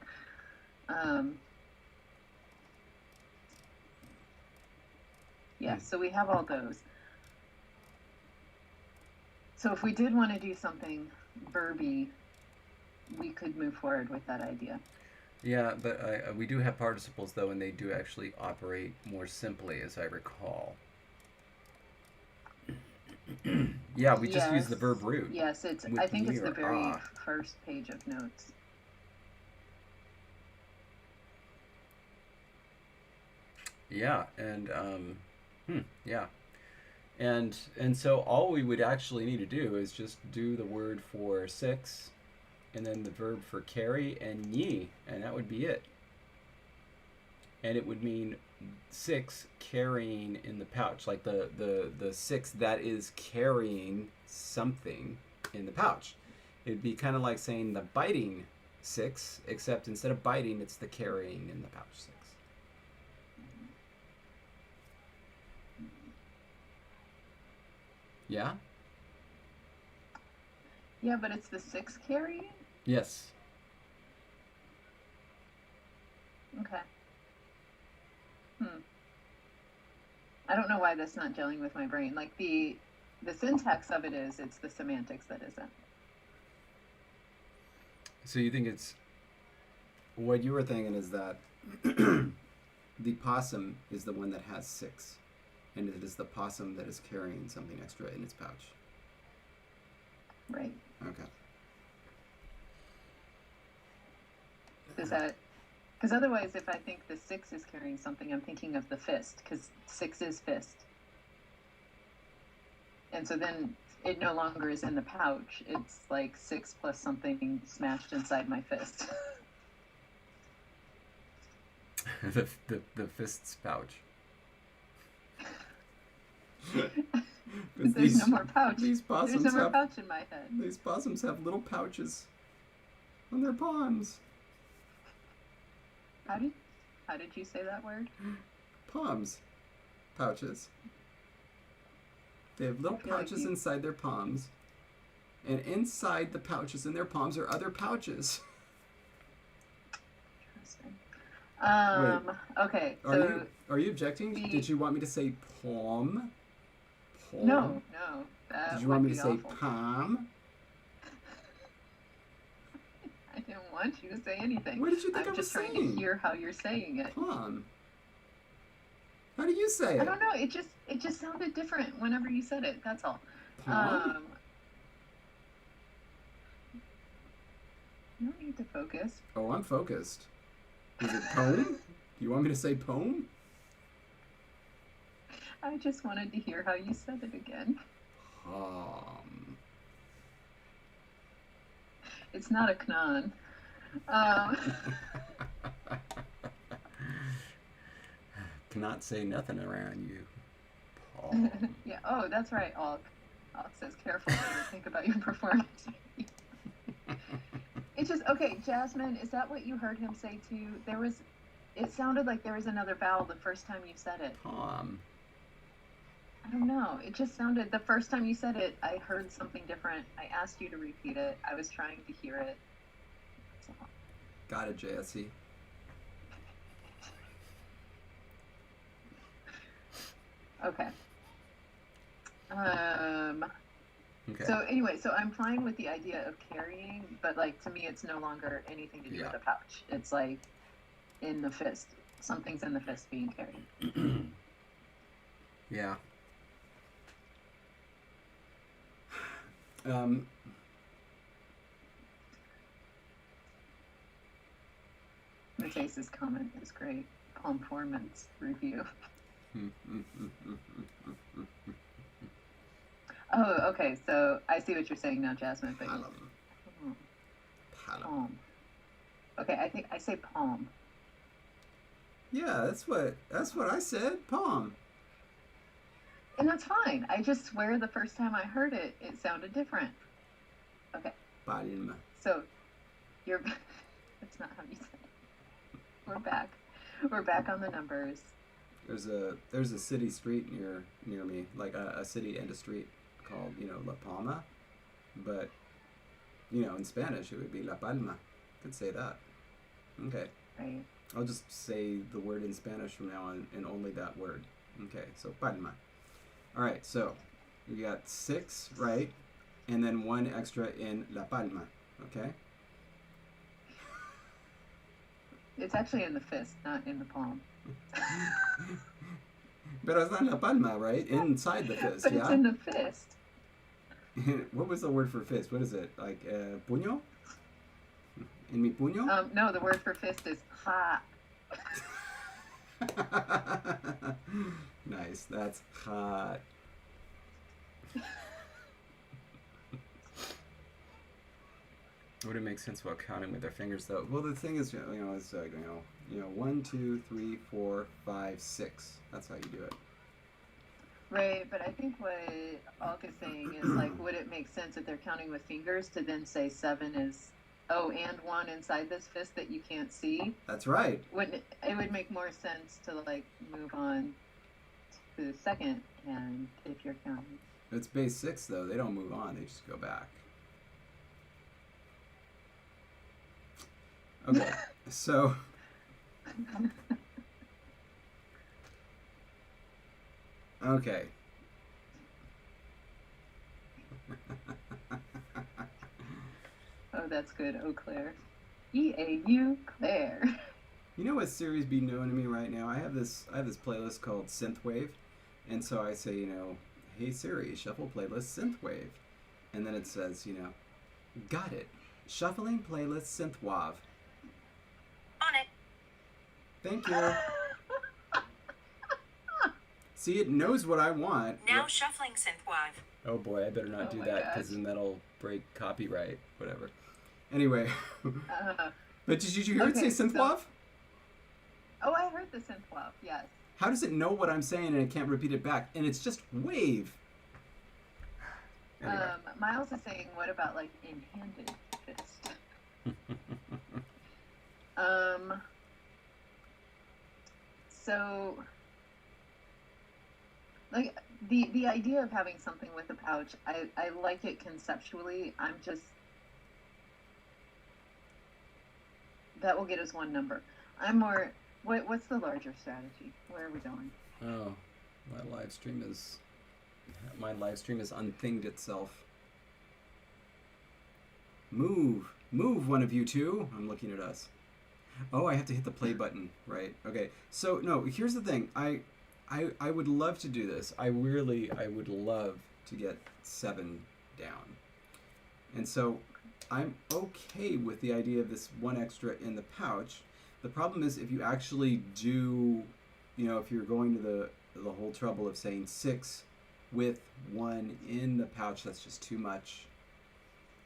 Yeah, so we have all those. So if we did want to do something verby, we could move forward with that idea. Yeah, but we do have participles, though, and they do actually operate more simply, as I recall. Yeah, we just use the verb root. Yes, I think it's the very first page of notes. Yeah, and yeah. And so all we would actually need to do is just do the word for 6, and then the verb for carry and ye, and that would be it. And it would mean 6 carrying in the pouch, like the 6 that is carrying something in the pouch. It'd be kind of like saying the biting 6, except instead of biting, it's the carrying in the pouch 6. Yeah? Yeah, but it's the 6 carrying? Yes. Okay. I don't know why that's not gelling with my brain. Like the syntax of it is, it's the semantics that isn't. So you think it's, what you were thinking is that the possum is the one that has 6, and it is the possum that is carrying something extra in its pouch. Right. Okay. Is that because otherwise, if I think the 6 is carrying something, I'm thinking of the fist because 6 is fist, and so then it no longer is in the pouch. It's like 6 plus something smashed inside my fist. the fist's pouch. There's no more pouch. These possums There's no more pouch in my head. These possums have little pouches on their palms. How did you say that word? Palms. Pouches. They have little pouches inside their palms. And inside the pouches in their palms are other pouches. Interesting. Okay. So are you objecting? Did you want me to say palm? No. Did you want me to say palm? I didn't want you to say anything. What did you think I was just saying? trying to hear how you're saying it. Palm. How do you say it? I don't know. It just sounded different whenever you said it. That's all. Palm? No need to focus. Oh, I'm focused. Is it poem? Do you want me to say poem? I just wanted to hear how you said it again. It's not a knon. Cannot say nothing around you. Palm. Yeah. Oh, that's right. Alk says careful to think about your performance. It's just okay. Jasmine, is that what you heard him say too? It sounded like there was another vowel the first time you said it. Palm. I don't know. It just sounded, the first time you said it, I heard something different. I asked you to repeat it. I was trying to hear it. So. Got it, JSC. Okay. Okay. So anyway, so I'm fine with the idea of carrying, but like to me, it's no longer anything to do with a pouch. It's like in the fist. Something's in the fist being carried. Yeah. Matthias's comment is great. Performance review. Oh, okay. So I see what you're saying now, Jasmine. But palm. Okay, I think I say palm. Yeah, that's what I said. Palm. And that's fine. I just swear the first time I heard it, it sounded different. Okay. Palm. So you're. That's not how you said it. We're back. We're back on the numbers. There's a city street near me, like a city and a street called, La Palma, but, in Spanish it would be La Palma. Could say that. Okay. Right. I'll just say the word in Spanish from now on and only that word. Okay, so Palma. All right, so you got 6, right? And then 1 extra in La Palma, okay? It's actually in the fist, not in the palm. Pero it's not La Palma, right? Inside the fist, but yeah? It's in the fist. What was the word for fist? What is it? Like puño? En mi puño? No, the word for fist is ha. Nice, that's hot. Would it make sense while counting with their fingers, though? Well, the thing is, it's 1, 2, 3, 4, 5, 6. That's how you do it. Right, but I think what Alk is saying is like, would it make sense if they're counting with fingers to then say 7 is and 1 inside this fist that you can't see? That's right. It would make more sense to like move on to the second hand if you're counting. It's base 6 though. They don't move on. They just go back. Okay, so okay. Oh, that's good. Eau Claire. E-A-U Claire. You know what series be known to me right now? I have this playlist called Synthwave, and so I say, hey Siri, shuffle playlist Synthwave, and then it says, got it, shuffling playlist Synthwave. Thank you. See, it knows what I want. Now shuffling Synthwave. Oh boy, I better not do my that because gosh. then that'll break copyright, whatever. Anyway. Uh, But did you hear it say Okay, so- Synthwave? oh, I heard the Synthwave, yes. How does it know what I'm saying and it can't repeat it back? And it's just wave. Anyway. Miles is saying, what about like in-handed fist? So, like, the idea of having something with a pouch, I like it conceptually. I'm just, that will get us one number. I'm more, what's the larger strategy? Where are we going? Oh, my live stream is unthinged itself. Move, one of you two. I'm looking at us. Oh, I have to hit the play button, right? Okay. So no, here's the thing. I would love to do this. I would love to get 7 down. And so I'm okay with the idea of this one extra in the pouch. The problem is if you actually do, if you're going to the whole trouble of saying 6 with 1 in the pouch, that's just too much.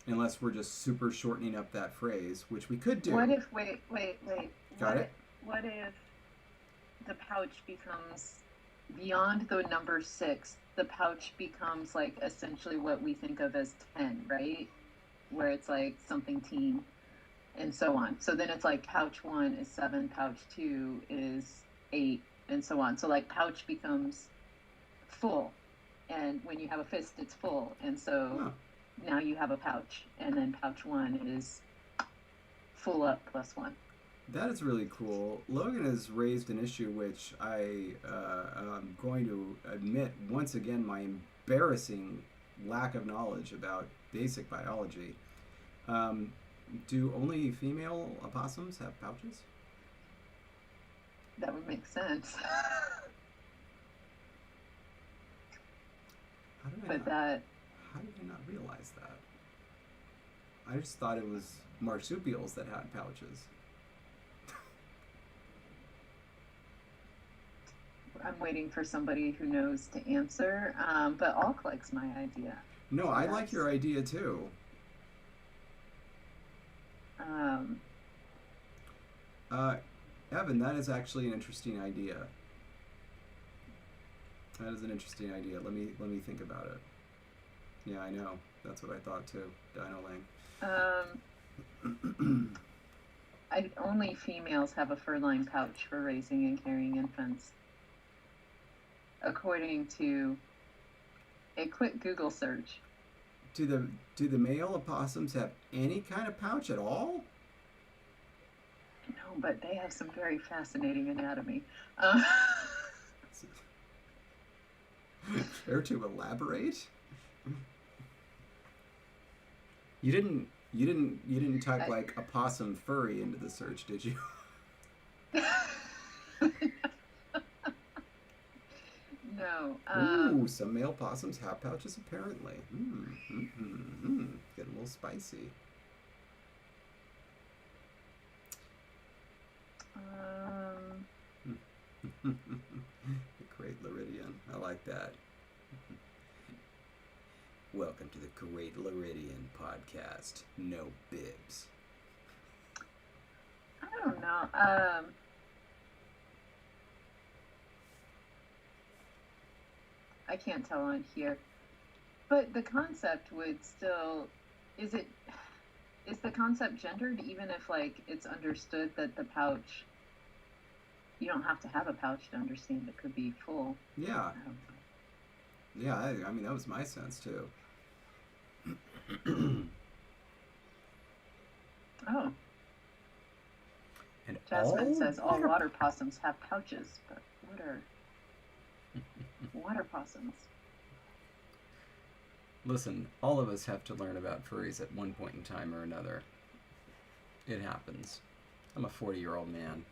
Unless we're just super shortening up that phrase, which we could do. What if, wait. Got it? What if the pouch becomes, beyond the number 6, the pouch becomes like essentially what we think of as 10, right? Where it's like something teen and so on. So then it's like pouch 1 is 7, pouch 2 is 8, and so on. So like pouch becomes full. And when you have a fist, it's full. And so now you have a pouch. And then pouch 1 is full up plus 1. That is really cool. Logan has raised an issue which I am going to admit once again my embarrassing lack of knowledge about basic biology. Do only female opossums have pouches? That would make sense. How did I But not, that, how did I not realize that? I just thought it was marsupials that had pouches. I'm waiting for somebody who knows to answer. But Alk likes my idea. No, I like your idea too. Evan, that is actually an interesting idea. That is an interesting idea. Let me think about it. Yeah, I know. That's what I thought too. Dino Lang. Only females have a fur-lined pouch for raising and carrying infants. According to a quick Google search. Do the male opossums have any kind of pouch at all? No, but they have some very fascinating anatomy. Care to elaborate? You didn't type like opossum furry into the search, did you? No. Ooh, some male possums have pouches apparently. Getting a little spicy. The Great Luridian. I like that. Welcome to the Great Luridian podcast. No bibs. I don't know. I can't tell on here. But the concept would still, is the concept gendered even if like it's understood that the pouch, you don't have to have a pouch to understand it could be full? Yeah. Yeah, I mean, that was my sense too. Oh. And Jasmine says all water possums have pouches, but what are water possums? Listen, all of us have to learn about furries at one point in time or another. It happens. I'm a 40-year-old man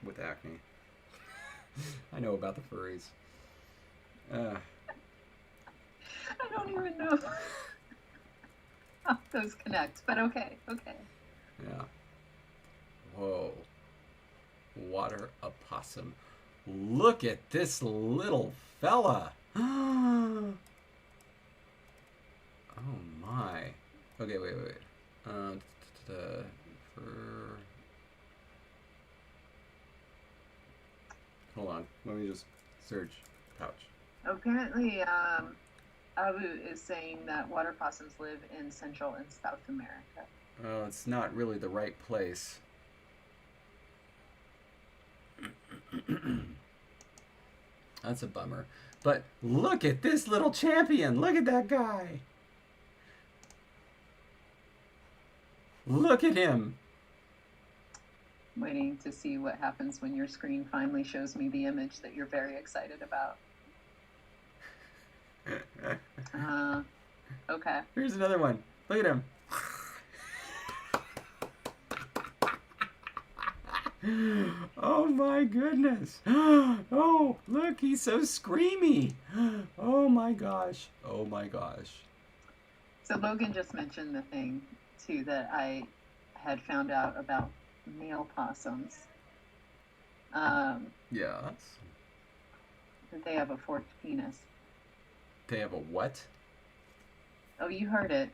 with acne. I know about the furries. I don't even know how those connect, but okay. Yeah. Whoa. water opossum. Look at this little fella. Oh my. Okay, wait. Hold on. Let me just search pouch. Apparently, Abu is saying that water possums live in Central and South America. Oh, it's not really the right place. That's a bummer. But look at this little champion. Look at that guy. Look at him. Waiting to see what happens when your screen finally shows me the image that you're very excited about. Okay. Here's another one. Look at him. Oh my goodness. Oh, look, he's so screamy. Oh my gosh. Oh my gosh. So Logan just mentioned the thing, too, that I had found out about male possums. Yes. That they have a forked penis. They have a what? Oh, you heard it.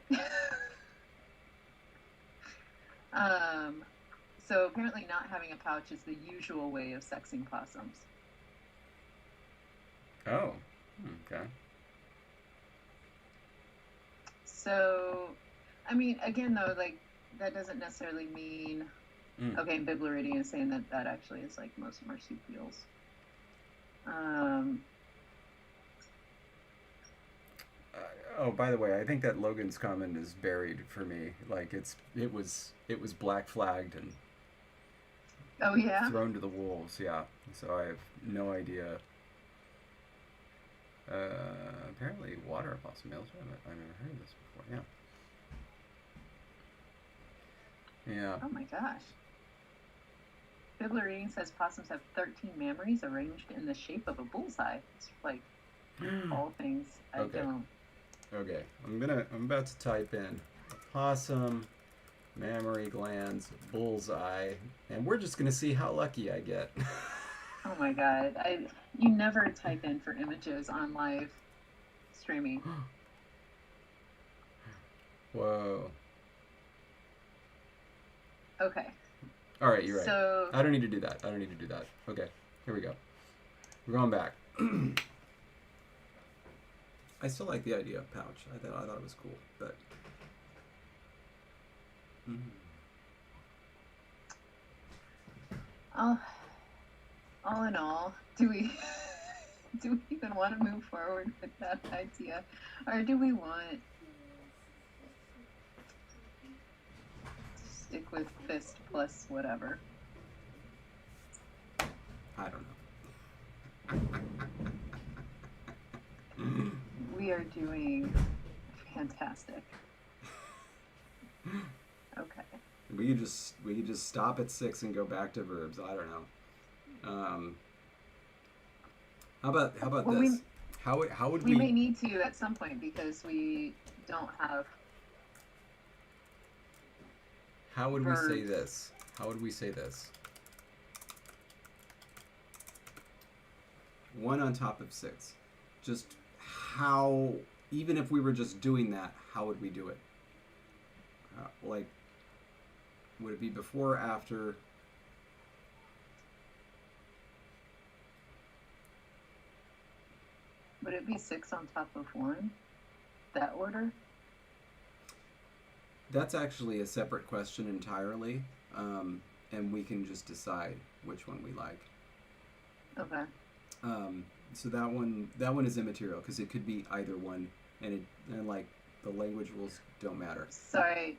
So apparently not having a pouch is the usual way of sexing possums. Oh, okay. So, I mean, again, though, like, that doesn't necessarily mean... Okay, and Biblaridian is saying that that actually is, like, most marsupials. Oh, by the way, I think that Logan's comment is buried for me. Like, it was black flagged and oh, yeah? thrown to the wolves, yeah. So I have no idea. Apparently water opossum males. I've never heard of this before, yeah. Yeah. Oh my gosh. Biblaridian says possums have 13 mammaries arranged in the shape of a bullseye. It's like all things I don't. Okay, I'm about to type in possum, mammary glands, bullseye, and we're just gonna see how lucky I get. Oh my god, you never type in for images on live streaming. Whoa. Okay. All right, you're right. So, I don't need to do that. Okay, here we go. We're going back. I still like the idea of pouch. I thought it was cool, but all in all, do we even want to move forward with that idea, or do we want to stick with fist plus whatever? I don't know. We are doing fantastic. Okay. We could just stop at 6 and go back to verbs. I don't know. How about well, this? How would we? We may need to at some point because we don't have. How would verbs. we say this? How would we say this? 1 on top of 6. Just how, even if we were just doing that, how would we do it? Like, would it be before or after? Would it be 6 on top of 1? That order? That's actually a separate question entirely, and we can just decide which one we like. Okay. So that one is immaterial because it could be either one, and like the language rules don't matter. Sorry,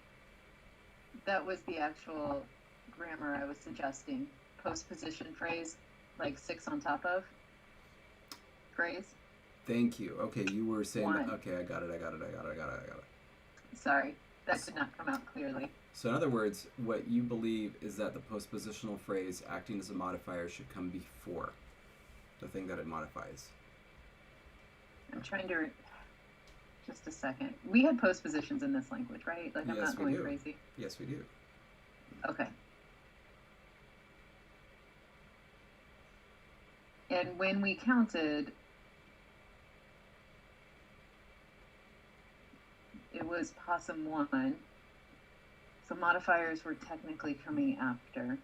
that was the actual grammar I was suggesting. Postposition phrase, like 6 on top of phrase. Thank you. Okay, you were saying One. that. Okay, I got it. Sorry, that did not come out clearly. So in other words, what you believe is that the postpositional phrase acting as a modifier should come before the thing that it modifies. I'm trying to... Just a second. We had postpositions in this language, right? Like, I'm Yes, not we going do. crazy. Yes, we do. Okay. And when we counted, it was possum 1. So modifiers were technically coming after.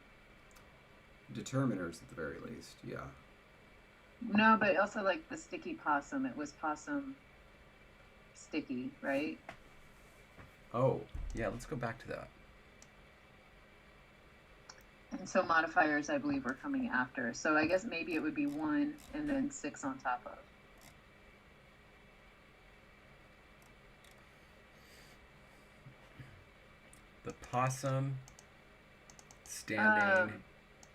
Determiners at the very least, yeah. No, but also like the sticky possum. It was possum sticky, right? Oh, yeah, let's go back to that. And so modifiers, I believe, were coming after. So I guess maybe it would be 1 and then 6 on top of. The possum, standing,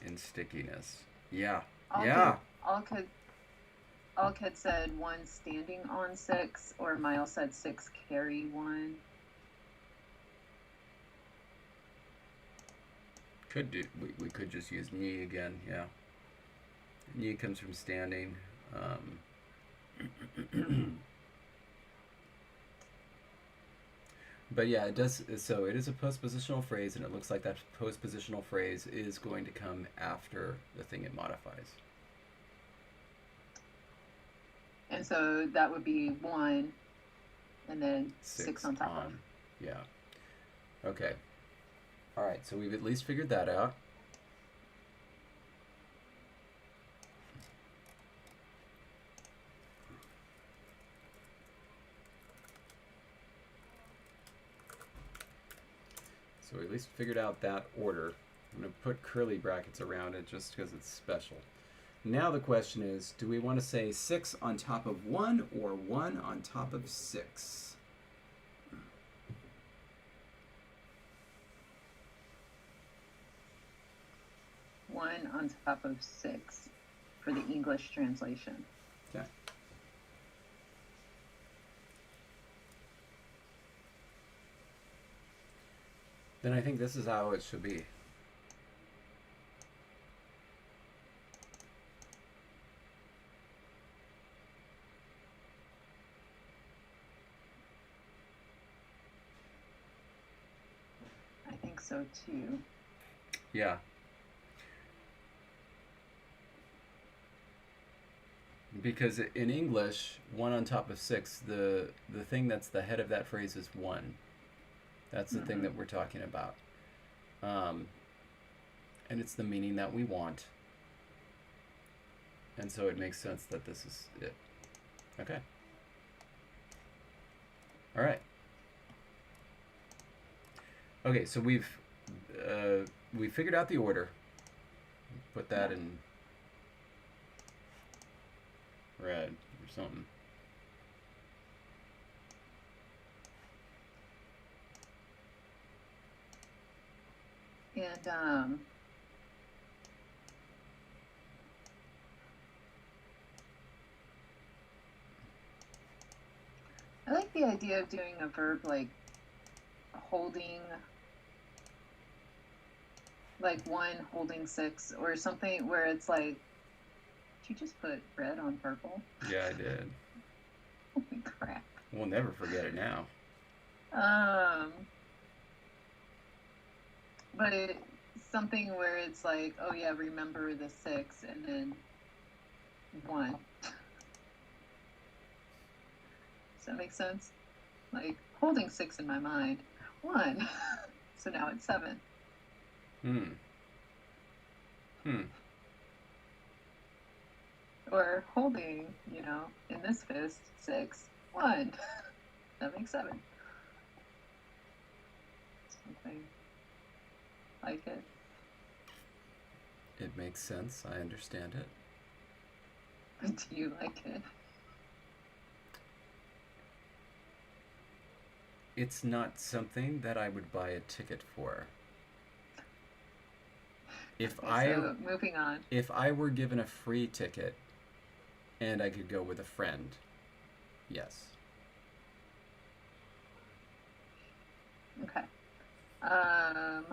and stickiness. Yeah. Yeah. Alk had said 1 standing on 6, or Miles said 6 carry 1. Could do. We could just use knee again. Yeah. Knee comes from standing. But yeah, it does. So it is a postpositional phrase, and it looks like that postpositional phrase is going to come after the thing it modifies. And so that would be 1, and then 6 on top of. Yeah. Okay. All right. So we've at least figured that out. So we at least figured out that order. I'm going to put curly brackets around it just because it's special. Now the question is, do we want to say 6 on top of 1 or 1 on top of 6? One on top of 6 for the English translation. Okay. Then I think this is how it should be. I think so too. Yeah. Because in English, 1 on top of 6, the thing that's the head of that phrase is 1. That's the thing that we're talking about. And it's the meaning that we want. And so it makes sense that this is it. Okay. All right. Okay, so we figured out the order. Put that in red or something. And I like the idea of doing a verb like holding, like 1 holding 6 or something where it's like, did you just put red on purple? Yeah, I did. Holy crap. We'll never forget it now. But it's something where it's like, oh yeah, remember the 6 and then 1. Does that make sense? Like holding 6 in my mind, 1. So now it's 7. Or holding, in this fist, 6, 1. That makes 7. Something like it. It makes sense. I understand it. Do you like it? It's not something that I would buy a ticket for. So moving on. If I were given a free ticket and I could go with a friend, yes. Okay. And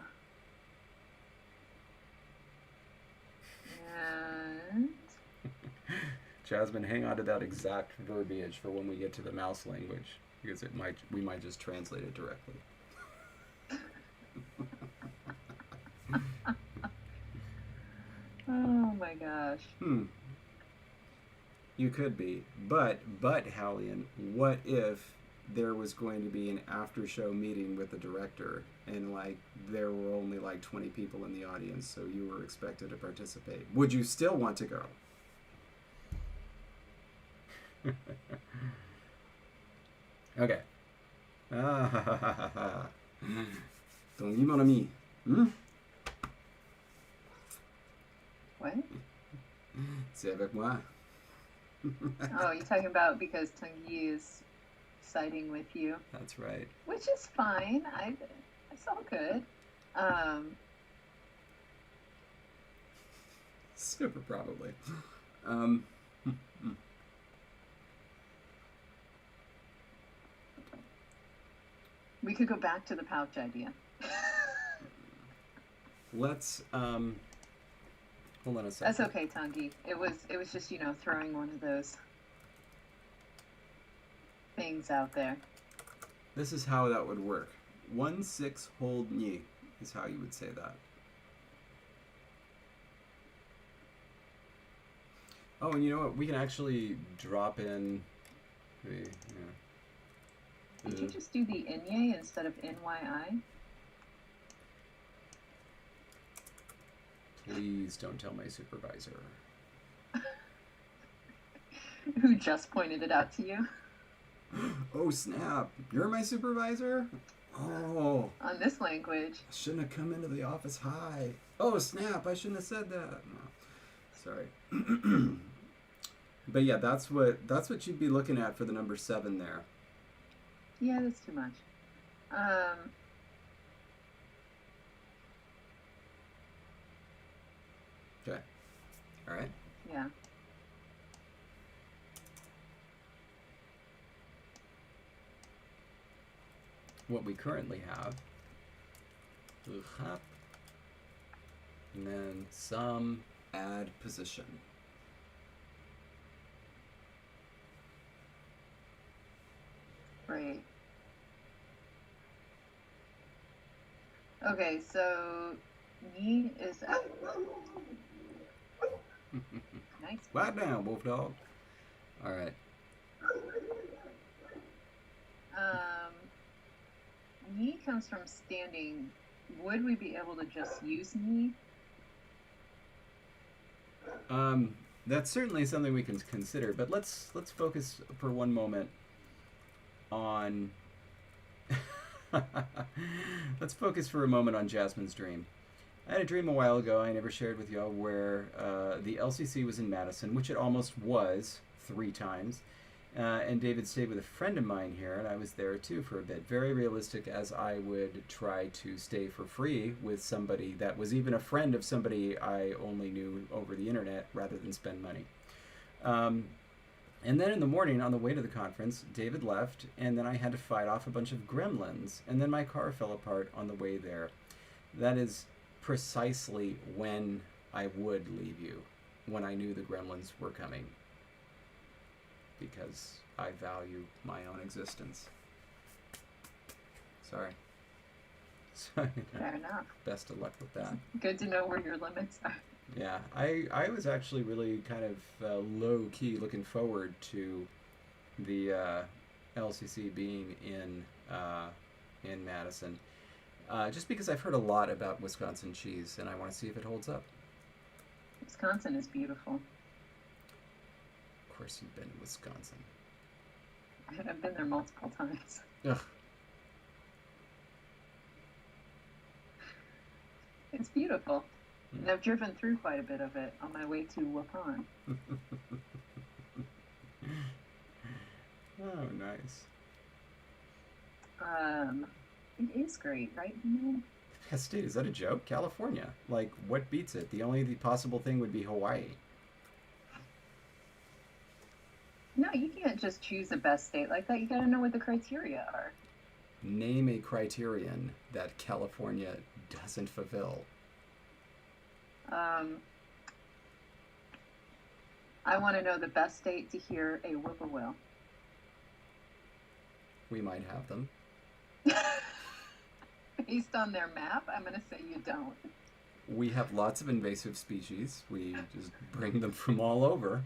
Jasmine, hang on to that exact verbiage for when we get to the mouse language, because we might just translate it directly. oh my gosh. You could be. But Hallian, what if there was going to be an after show meeting with the director and like there were only like 20 people in the audience, so you were expected to participate? Would you still want to go? Okay. Donc, mon ami. What? C'est avec moi. Oh, you're talking about because Tanguy is siding with you. That's right. Which is fine. It's all good. Super probably. We could go back to the pouch idea. Let's hold on a second. That's okay, Tanguy. It was just, throwing one of those things out there. This is how that would work. 1/6 hold ni is how you would say that. Oh, and you know what? We can actually drop in. Did you just do the Inye instead of NYI? Please don't tell my supervisor. Who just pointed it out to you? Oh, snap. You're my supervisor? Oh. On this language. I shouldn't have come into the office high. Oh, snap. I shouldn't have said that. No. Sorry. But yeah, that's what you'd be looking at for the number 7 there. Yeah, that's too much. Okay. All right. Yeah. What we currently have, and then some add position. Right. Okay, so Yi is at... Nice. Lie down, wolf dog. All right. Yi comes from standing. Would we be able to just use Yi? That's certainly something we can consider, but let's focus for one moment on let's focus for a moment on Jasmine's dream. I had a dream a while ago I never shared with y'all where the LCC was in Madison, which it almost was 3 times, and David stayed with a friend of mine here, and I was there too for a bit. Very realistic, as I would try to stay for free with somebody that was even a friend of somebody I only knew over the internet rather than spend money. And then in the morning, on the way to the conference, David left, and then I had to fight off a bunch of gremlins, and then my car fell apart on the way there. That is precisely when I would leave you, when I knew the gremlins were coming, because I value my own existence. Sorry. Fair enough. Best of luck with that. Good to know where your limits are. Yeah, I was actually really kind of low-key looking forward to the LCC being in Madison, just because I've heard a lot about Wisconsin cheese, and I want to see if it holds up. Wisconsin is beautiful. Of course you've been to Wisconsin. I've been there multiple times. Ugh. It's beautiful. And I've driven through quite a bit of it on my way to Waupun. Oh, nice. It is great, right? Man? Yes, dude, is that a joke? California. Like, what beats it? The only possible thing would be Hawaii. No, you can't just choose a best state like that. You gotta know what the criteria are. Name a criterion that California doesn't fulfill. I want to know the best state to hear a whippoorwill. We might have them. Based on their map, I'm going to say you don't. We have lots of invasive species. We just bring them from all over.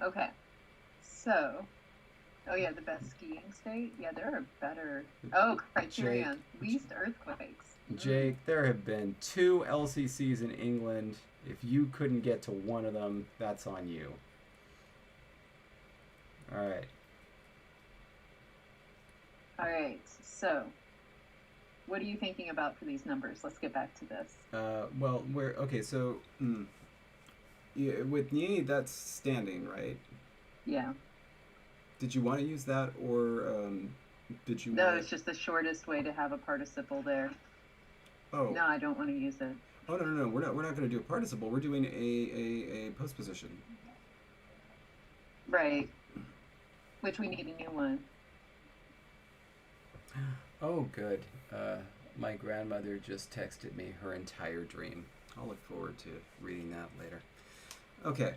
Okay. So, oh yeah, the best skiing state? Yeah, there are better. Oh, criterion. Least earthquakes. Jake, there have been 2 LCCs in England. If you couldn't get to one of them, that's on you. All right. All right. So, what are you thinking about for these numbers? Let's get back to this. Well, okay. So, yeah, with Ni, that's standing, right? Yeah. Did you want to use that, or did you? No, it's just the shortest way to have a participle there. Oh. No, I don't want to use it. Oh no! We're not going to do a participle. We're doing a postposition. Right. Which we need a new one. Oh, good. My grandmother just texted me her entire dream. I'll look forward to reading that later. Okay.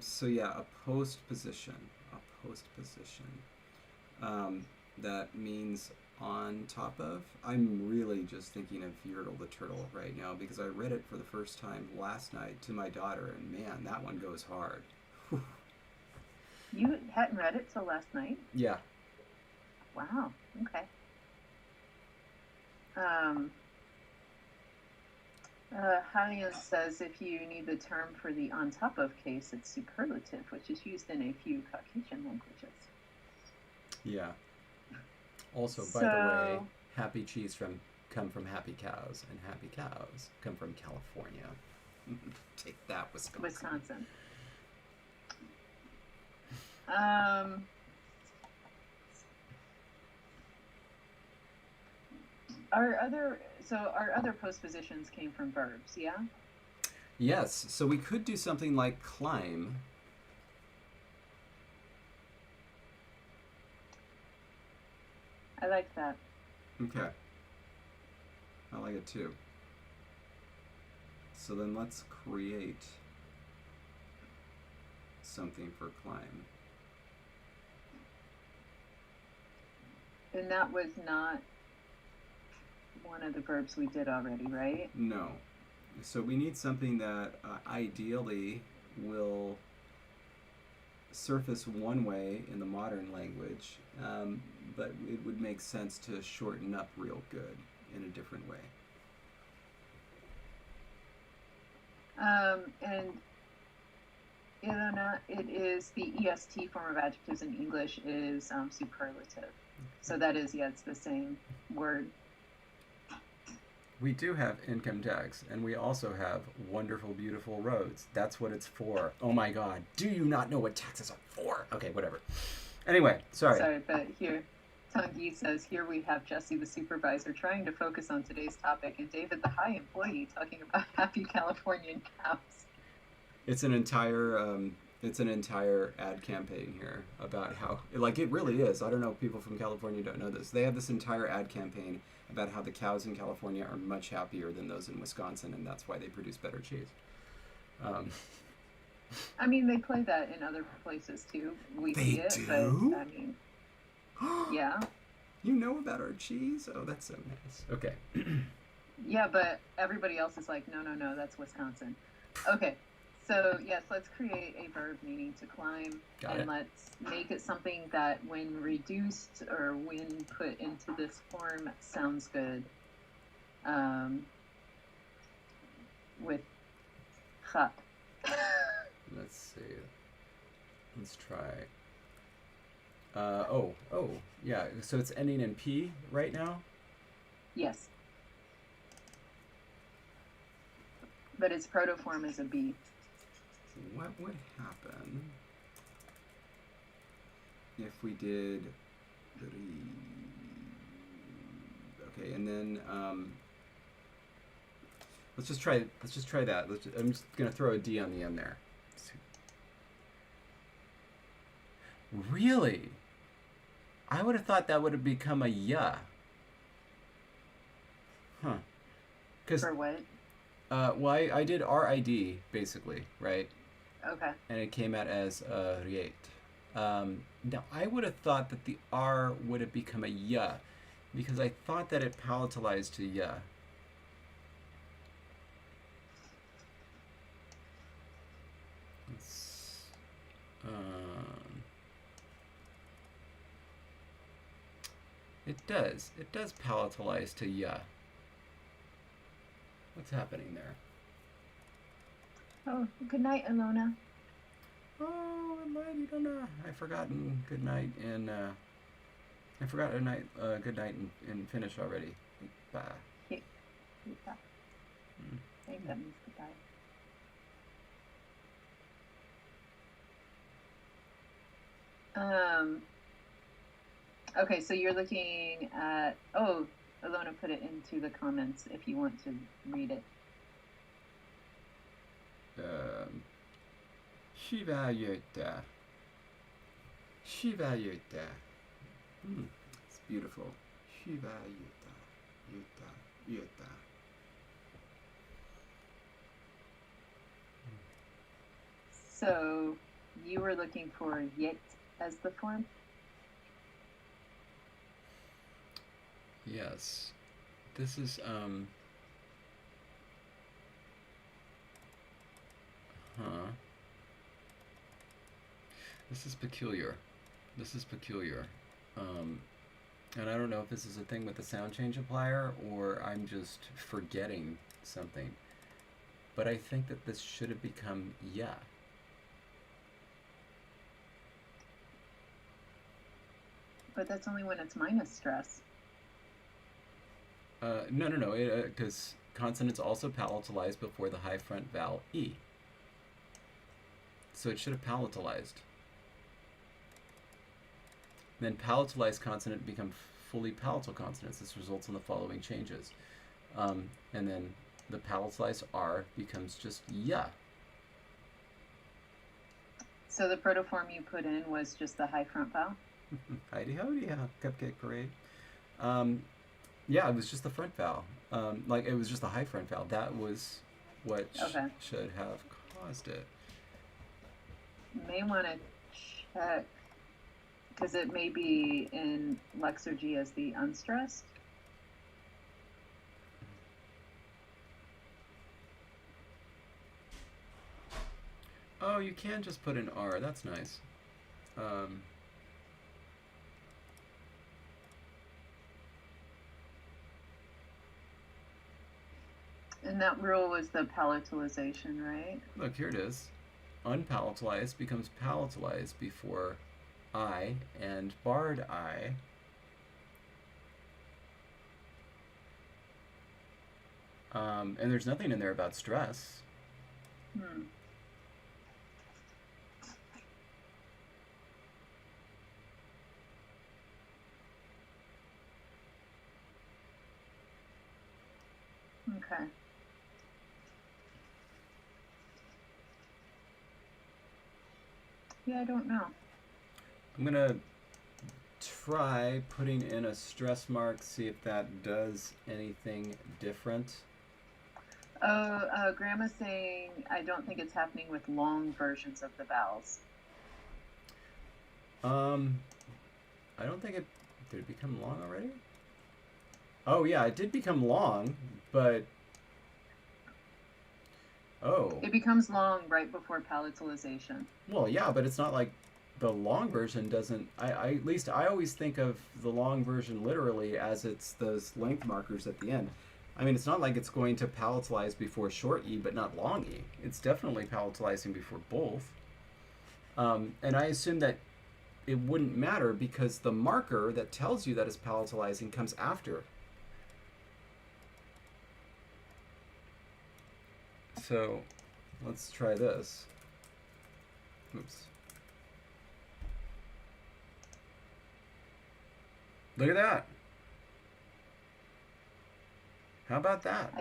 So yeah, a postposition. A postposition. That means on top of. I'm really just thinking of Yertle the Turtle right now because I read it for the first time last night to my daughter, and man, that one goes hard. Whew. You hadn't read it till last night? Yeah. Wow. Okay. Hanian says if you need the term for the on top of case, it's superlative, which is used in a few Caucasian languages. Yeah. Also, by the way, happy cheese come from happy cows, and happy cows come from California. Take that, Wisconsin. Our other postpositions came from verbs, yeah? Yes, so we could do something like climb. I like that. Okay. I like it too. So then let's create something for climb. And that was not one of the verbs we did already, right? No. So we need something that ideally will surface one way in the modern language, but it would make sense to shorten up real good in a different way. And Ilona, it is the EST form of adjectives in English is superlative. So that is, yeah, it's the same word. We do have income tax, and we also have wonderful, beautiful roads. That's what it's for. Oh my God, do you not know what taxes are for? Okay, whatever. Anyway, sorry. Sorry, but here, Tangi says, here we have Jesse, the supervisor, trying to focus on today's topic, and David, the high employee, talking about happy Californian cows. It's an entire ad campaign here about how, like, it really is. I don't know if people from California don't know this. They have this entire ad campaign about how the cows in California are much happier than those in Wisconsin, and that's why they produce better cheese. I mean, they play that in other places too. We see it, but I mean, yeah. You know about our cheese? Oh, that's so nice. Okay. Yeah, but everybody else is like, no, that's Wisconsin. Okay. So, yes, let's create a verb meaning to climb. Let's make it something that when reduced or when put into this form sounds good. With ha. Let's see. Let's try. Yeah. So it's ending in P right now? Yes. But its protoform is a B. What would happen if we did okay, and then let's just try that. I'm just gonna throw a D on the end there. Really? I would have thought that would have become a ya. Huh. For what? Well, I did RID basically, right? Okay. And it came out as riet. Now, I would have thought that the R would have become a ya, because I thought that it palatalized to ya. It does. It does palatalize to ya. What's happening there? Oh, good night, Alona. Oh, Alona. I've forgotten good night and I forgot a night good night in Finnish already. Bye. Yeah. I think that means goodbye. Okay, so you're looking at, oh, Alona put it into the comments if you want to read it. Hyvää yötä. Hyvää yötä. It's beautiful. Hyvää yötä. Yötä. So you were looking for yet as the form? Yes. This is This is peculiar. And I don't know if this is a thing with the sound change applier or I'm just forgetting something. But I think that this should have become yeah. But that's only when it's minus stress. No, because consonants also palatalize before the high front vowel E. So it should have palatalized. Then palatalized consonant become fully palatal consonants. This results in the following changes. And then the palatalized R becomes just yeah. So the protoform you put in was just the high front vowel? Heidi howdy, cupcake parade. Yeah, it was just the front vowel. Like it was just the high front vowel. That was what should have caused it. You may want to check, because it may be in Lexergy as the unstressed. Oh, you can just put an R. That's nice. And that rule was the palatalization, right? Look, here it is. Unpalatalized becomes palatalized before I and barred I. And there's nothing in there about stress. Okay. Yeah, I don't know. I'm gonna try putting in a stress mark, see if that does anything different. Grandma's saying I don't think it's happening with long versions of the vowels. I don't think it did it become long already? Oh yeah, it did become long, but It becomes long right before palatalization. Well, yeah, but it's not like the long version doesn't. At least I always think of the long version literally as it's those length markers at the end. I mean, it's not like it's going to palatalize before short E, but not long E. It's definitely palatalizing before both. And I assume that it wouldn't matter because the marker that tells you that it's palatalizing comes after. So let's try this. Oops. Look at that. How about that?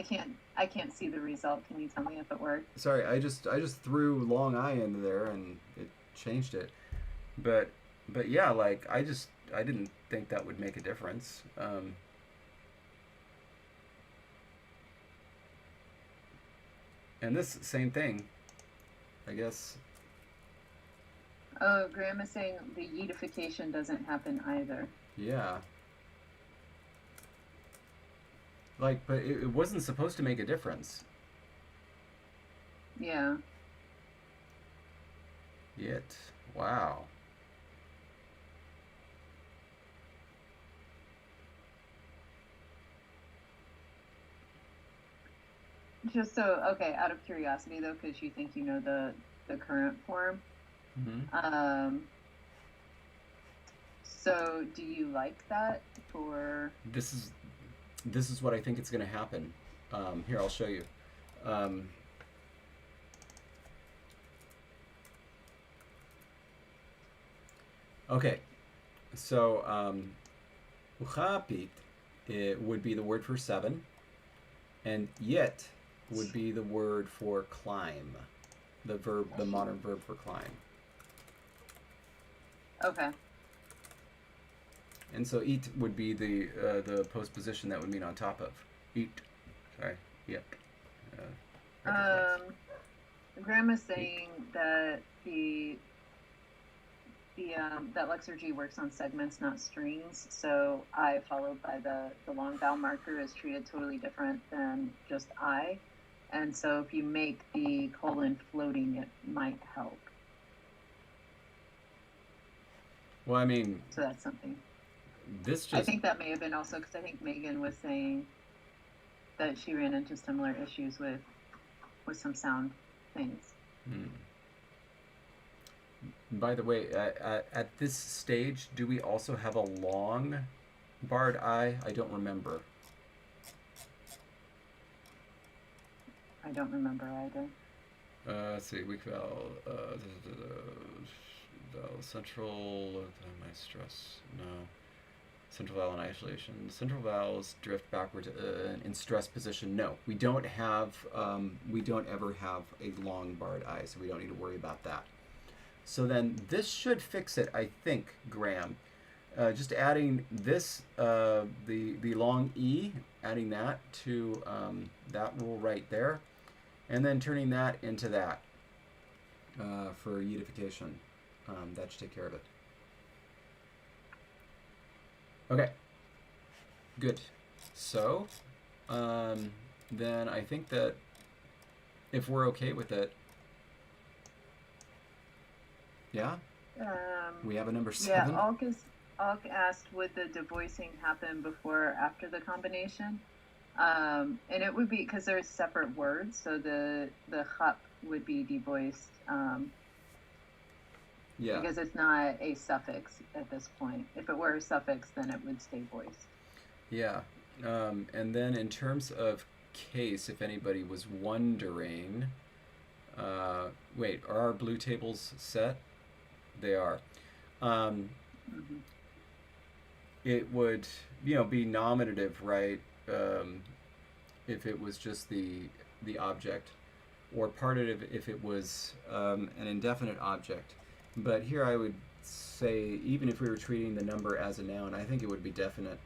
I can't see the result. Can you tell me if it worked? Sorry, I just threw long I into there and it changed it. But yeah, like I didn't think that would make a difference. And this same thing, I guess. Oh, Graham is saying the yeetification doesn't happen either. Yeah. Like, but it wasn't supposed to make a difference. Yeah. Yet, Wow. Just so, okay, out of curiosity though, because you think you know the current form. Mm-hmm. So do you like that for? This is what I think it's going to happen. Here, I'll show you. Okay, so uchapit it would be the word for 7, and yet would be the word for climb, the modern verb for climb. Okay. And so eat would be the postposition that would mean on top of. Eat. Sorry. Yep. Grandma's saying that that Lexergy works on segments, not strings. So I followed by the long vowel marker is treated totally different than just I. And so if you make the colon floating, it might help. Well, I mean. So that's something. I think that may have been also because I think Megan was saying that she ran into similar issues with some sound things. By the way, at this stage, do we also have a long barred I? I don't remember. I don't remember either. Let's see, weak vowel, central, my stress, no. Central vowel in isolation. Central vowels drift backward in stress position. No, we don't ever have a long barred I, so we don't need to worry about that. So then this should fix it, I think, Graham. Just adding this, the long E, adding that to that rule right there, and then turning that into that for unification. That should take care of it. Okay, good. So, then I think that if we're okay with it, yeah, we have a number 7. Yeah, Alk asked, would the devoicing happen before or after the combination? And it would be because there's separate words, so the chap would be devoiced. Yeah. Because it's not a suffix at this point. If it were a suffix, then it would stay voiced. Yeah. And then in terms of case, if anybody was wondering, wait, are our blue tables set? They are. It would, be nominative, right? If it was just the object, or partitive if it was an indefinite object. But here I would say, even if we were treating the number as a noun, I think it would be definite.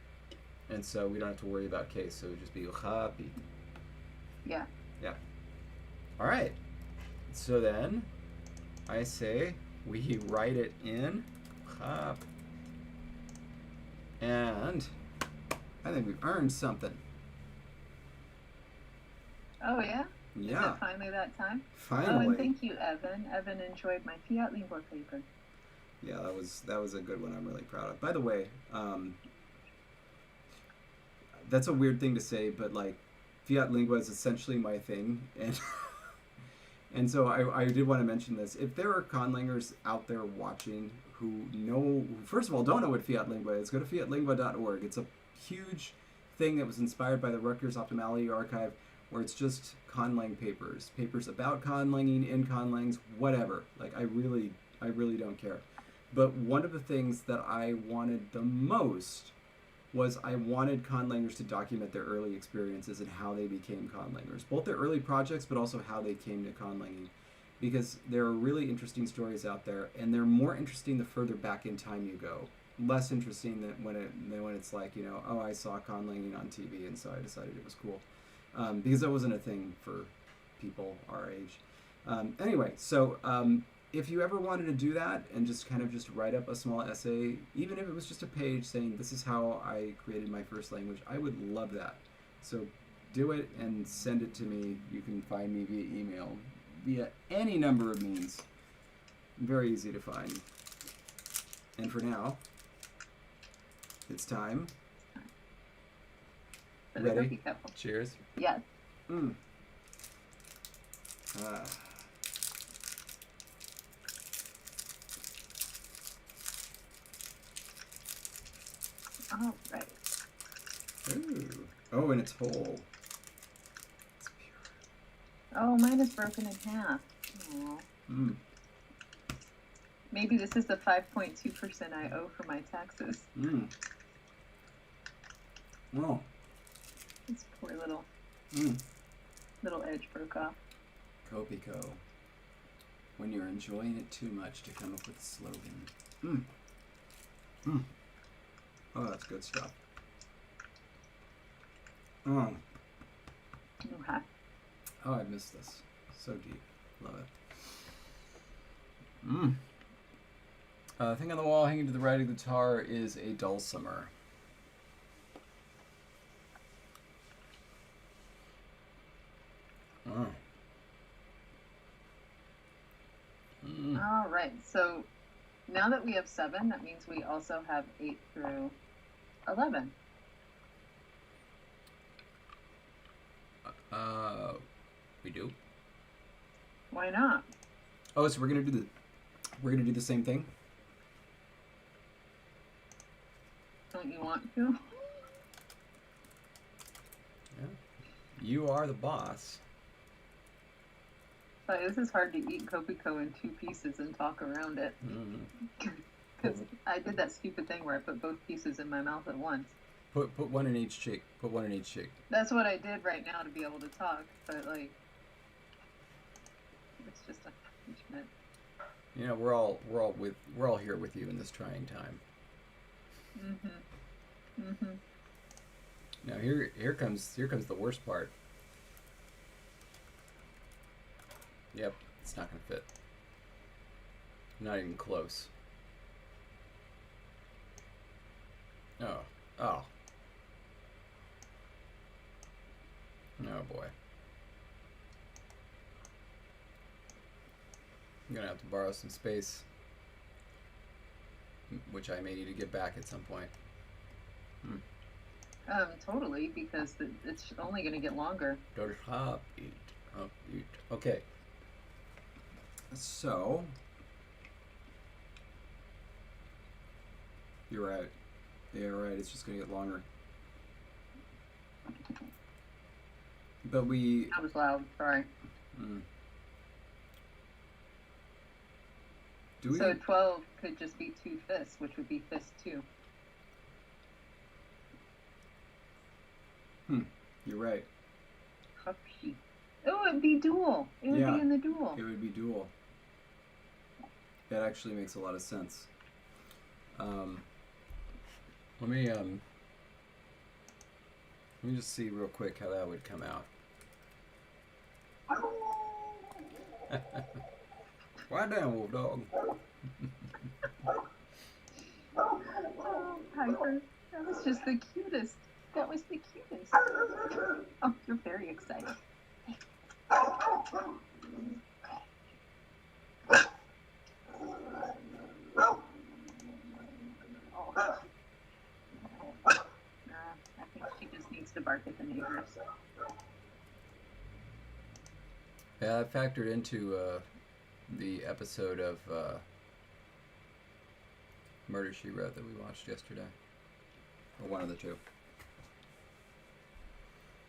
And so we don't have to worry about case. So it would just be uchapi. Yeah. Yeah. All right. So then I say we write it in chap. And I think we've earned something. Oh, yeah? Yeah. Is it finally that time? Finally. Oh, and thank you, Evan. Evan enjoyed my Fiat Lingua paper. Yeah, that was a good one. I'm really proud of. By the way, that's a weird thing to say, but like Fiat Lingua is essentially my thing, and and so I did want to mention this. If there are conlangers out there watching who first of all, don't know what Fiat Lingua is, go to fiatlingua.org. It's a huge thing that was inspired by the Rutgers Ophthalmology Archive, where it's just conlang papers about conlanging, in conlangs, whatever. Like I really don't care. But one of the things that I wanted the most was I wanted conlangers to document their early experiences and how they became conlangers, both their early projects, but also how they came to conlanging, because there are really interesting stories out there, and they're more interesting the further back in time you go. Less interesting than when it's like, oh, I saw conlanging on TV, and so I decided it was cool. Because that wasn't a thing for people our age. Anyway, so if you ever wanted to do that and just write up a small essay, even if it was just a page saying this is how I created my first language, I would love that. So do it and send it to me. You can find me via email, via any number of means. Very easy to find. And for now, it's time. For the Ready? cookie cup. Cheers. Yes. Mm. Ah. All right. Ooh. Oh, and it's whole. It's pure. Oh, mine is broken in half. Aw. Mm. Maybe this is the 5.2% I owe for my taxes. Mm. Oh. This poor little edge broke off. Kopiko. When you're enjoying it too much to come up with a slogan. Mm. Mm. Oh, that's good stuff. Oh. Okay. Oh, I missed this. So deep. Love it. Mm. Thing on the wall hanging to the right of the guitar is a dulcimer. Oh. Mm. All right. So now that we have 7, that means we also have 8 through 11. We do. Why not? Oh, so we're gonna do the same thing. Don't you want to? Yeah. You are the boss. But this is hard to eat Kopiko in 2 pieces and talk around it. Because I did that stupid thing where I put both pieces in my mouth at once. Put one in each cheek. Put one in each cheek. That's what I did right now to be able to talk. But like, it's just a punishment. You know, we're all here with you in this trying time. Now here comes the worst part. Yep, it's not gonna fit. Not even close. Oh. Oh boy. I'm gonna have to borrow some space, which I may need to get back at some point. Totally, because it's only going to get longer. Okay. So, you're right. Yeah, right. It's just going to get longer. But we... That was loud. Sorry. So 12 could just be 2 fists, which would be fist 2. You're right. Hupshy. Oh, it'd be dual. It would be in the dual. It would be dual. That actually makes a lot of sense. Let me just see real quick how that would come out. Quiet down, wolf dog. Oh, Piper, that was just the cutest. That was the cutest. Oh, you're very excited. I think she just needs to bark at the neighbors. Yeah, that factored into the episode of Murder, She Wrote that we watched yesterday. Or one of the two.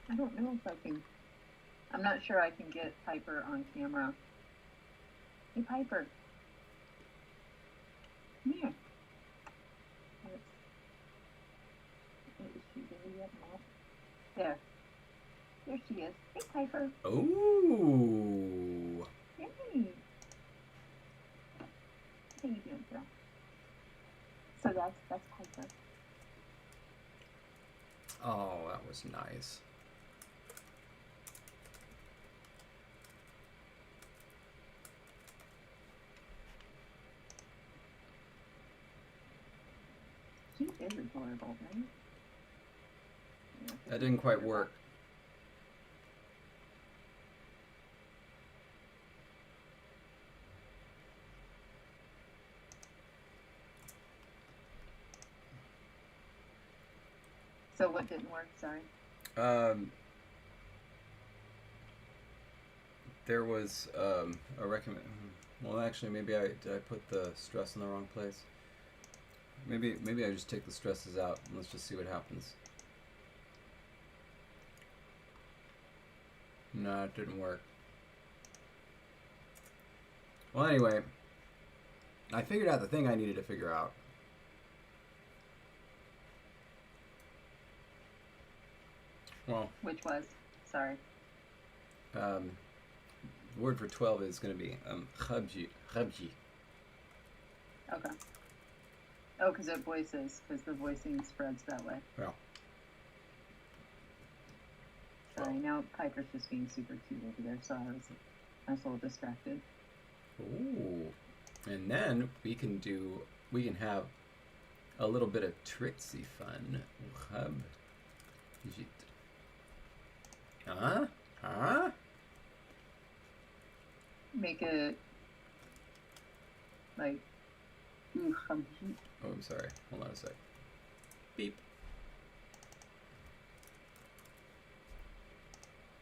I don't know if I can... I'm not sure I can get Piper on camera. Hey, Piper. Come here. Is she there yet? No. There. There she is. Hey, Piper. Ooh. Hey. How you doing, girl? So that's Piper. Oh, that was nice. She is adorable, right? That didn't quite work. So what didn't work? Sorry. There was a recommend. Well, actually, maybe did I put the stress in the wrong place. Maybe I just take the stresses out and let's just see what happens. No, it didn't work. Well, anyway, I figured out the thing I needed to figure out. Well, which was? Sorry. The word for 12 is going to be khabji. Okay. Oh, because it voices, because the voicing spreads that way. Yeah. Sorry, now Piper's just being super cute over there, so I was a little distracted. Ooh. And then we can have a little bit of tricksy fun. Huh? Make it like oh, I'm sorry. Hold on a sec. Beep.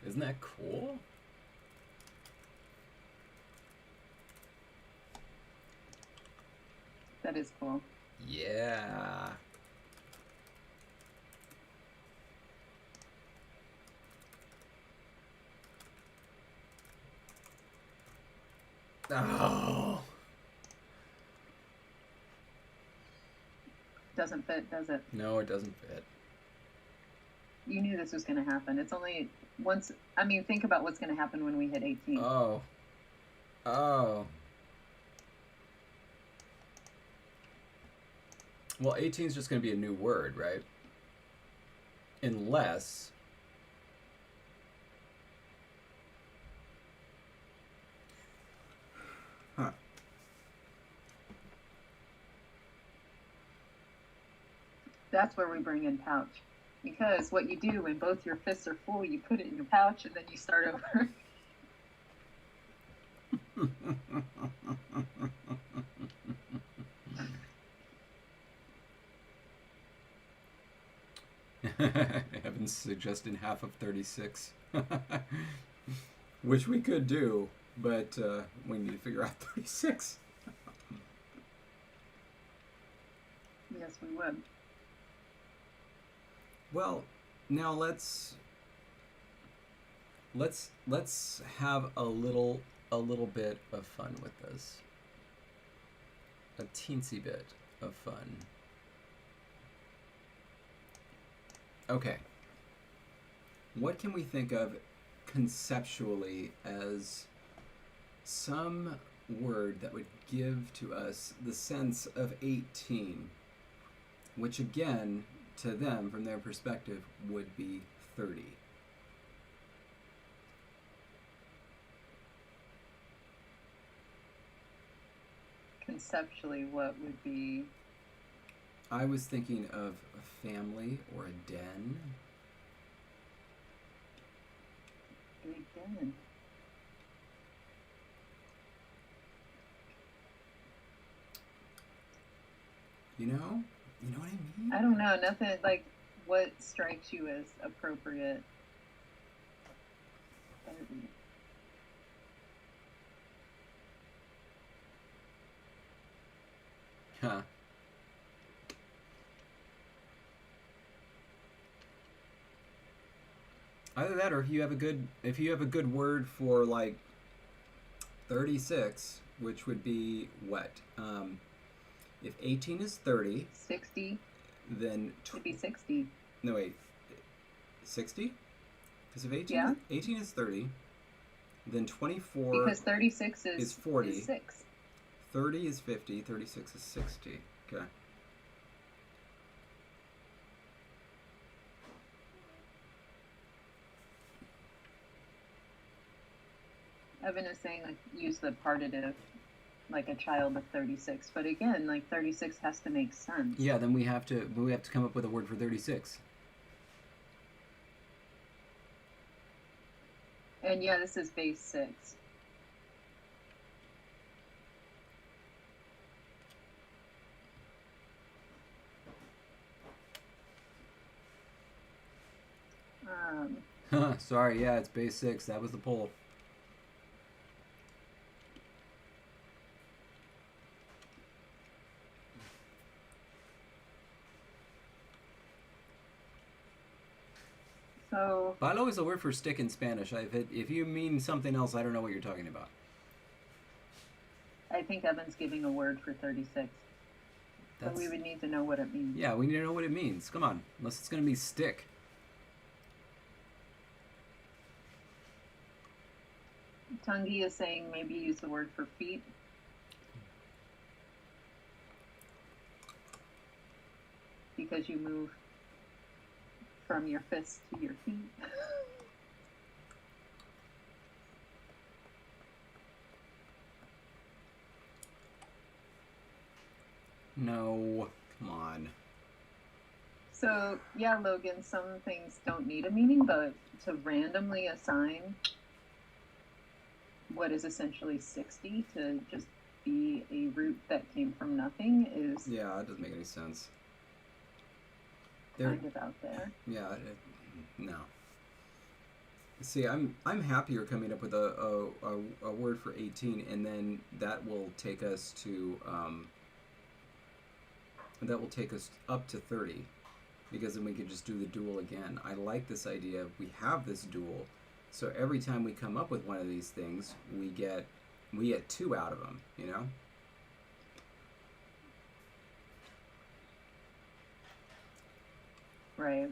Isn't that cool? That is cool. Yeah. Oh. Doesn't fit, does it? No, it doesn't fit. You knew this was going to happen. It's only once. I mean, think about what's going to happen when we hit 18. Oh. Well, 18 is just going to be a new word, right? Unless... Huh. That's where we bring in pouch. Because what you do when both your fists are full, you put it in your pouch and then you start over. Evan's suggesting half of 36. Which we could do, but we need to figure out 36. Yes, we would. Well, now let's have a little bit of fun with this. A teensy bit of fun. Okay. What can we think of conceptually as some word that would give to us the sense of 18, which again, to them, from their perspective, would be 30? Conceptually, what would be? I was thinking of a family or a den. Big den. You know what I mean? I don't know. Nothing like what strikes you as appropriate. 30. Huh. Either that, or if you have a good word for like 36, which would be what? If 18 is 30, 60. then It'd be 60. No wait, 60? Because if 18, yeah. 18 is 30, then 24 because 36 is 40. Is 6. 30 is 50. 36 is 60. Okay. Evan is saying like use the partitive, like a child of 36. But again, like 36 has to make sense. Yeah, then we have to come up with a word for 36. And yeah, this is base 6. Sorry, yeah, it's base 6. That was the poll. So Palo is a word for stick in Spanish. If you mean something else, I don't know what you're talking about. I think Evan's giving a word for 36. So we would need to know what it means. Yeah, we need to know what it means. Come on, unless it's going to be stick. Tungi is saying maybe use the word for feet. Because you move from your fists to your feet. No, come on. So, yeah, Logan, some things don't need a meaning, but to randomly assign what is essentially 60 to just be a root that came from nothing is... Yeah, it doesn't make any sense. Kind of out there. Yeah, no. See, I'm happier coming up with a word for 18, and then that will take us to up to 30, because then we could just do the dual again. I like this idea. We have this dual, so every time we come up with one of these things, we get 2 out of them. You know. Right.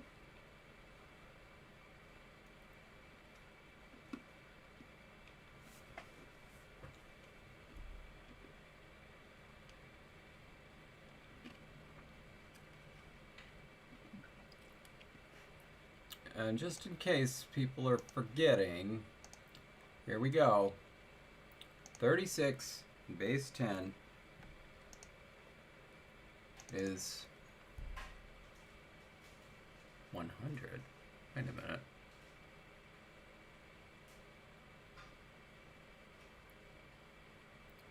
And just in case people are forgetting, here we go. 36 base 10 is 100. Wait a minute.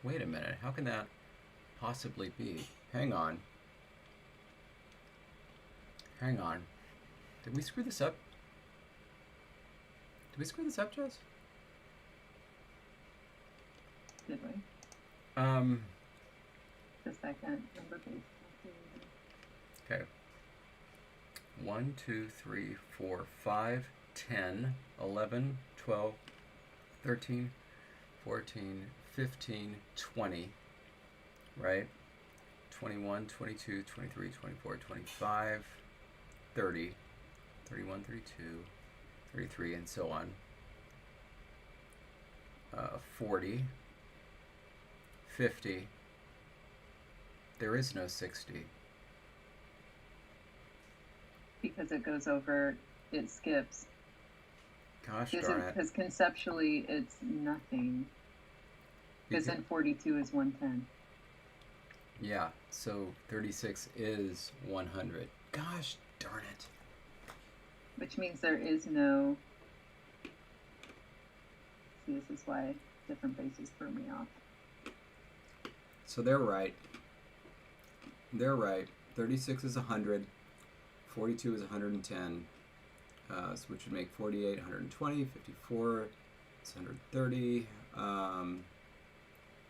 Wait a minute. How can that possibly be? Hang on. Hang on. Did we screw this up? Did we screw this up, Jess? Did we? The second number base. Okay. 1, 2, 3, 4, 5, 10, 11, 12, 13, 14, 15, 20, right? 21, 22, 23, 24, 25, 30, 31, 32, 33, and so on. 40, 50. There is no 60. Because it goes over, it skips. Gosh darn it. Because conceptually, it's nothing. Because then 42 is 110. Yeah, so 36 is 100. Gosh darn it. Which means there is no... See, this is why different bases throw me off. So they're right. They're right. 36 is 100. 42 is 110. Which would make 48 120. 54 is 130.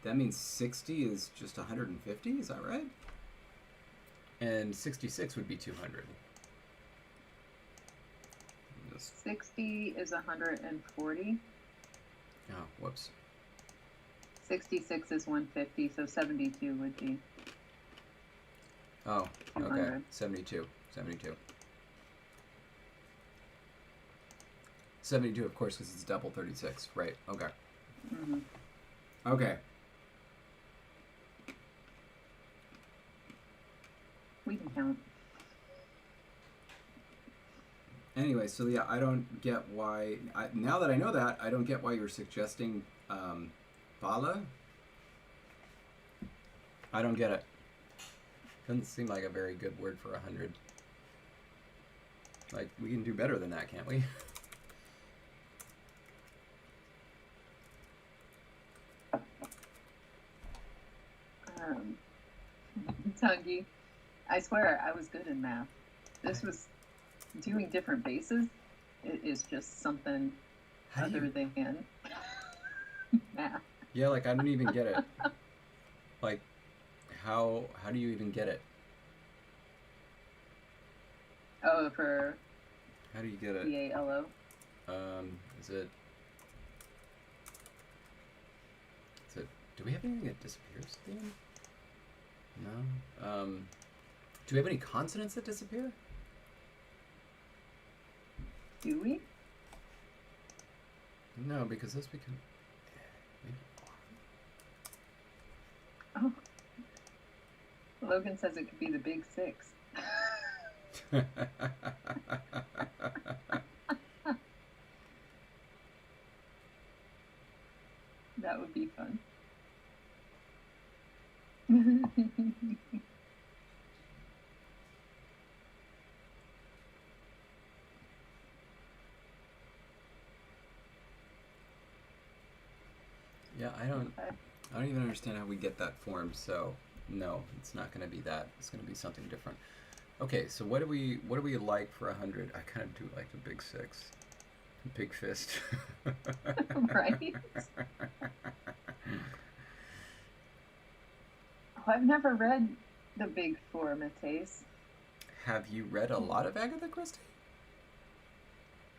That means 60 is just 150. Is that right? And 66 would be 200. 60 is 140. Oh, whoops. 66 is 150, so 72 would be. Oh, okay. 200. 72. 72. 72, of course, because it's double 36. Right, okay. Mm-hmm. Okay. We can count. Anyway, so yeah, I don't get why... now that I know that, I don't get why you're suggesting Bala. I don't get it. Doesn't seem like a very good word for 100. Like, we can do better than that, can't we? Tungi, I swear I was good in math. This was doing different bases. it is just something How do other you? than math. Yeah, like I don't even get it. Like, how do you even get it? Oh, for How do you get it? VALO. Is it? Is it? Do we have anything that disappears at the end? No. Do we have any consonants that disappear? Do we? No, because those become. Oh. Logan says it could be the big six. That would be fun. Yeah, I don't even understand how we get that form. So no, it's not going to be that. It's going to be something different. Okay, so what do we like for 100? I kind of do like the big six, big fist. Right? Oh, I've never read the Big Four, Mateus. Have you read a lot of Agatha Christie?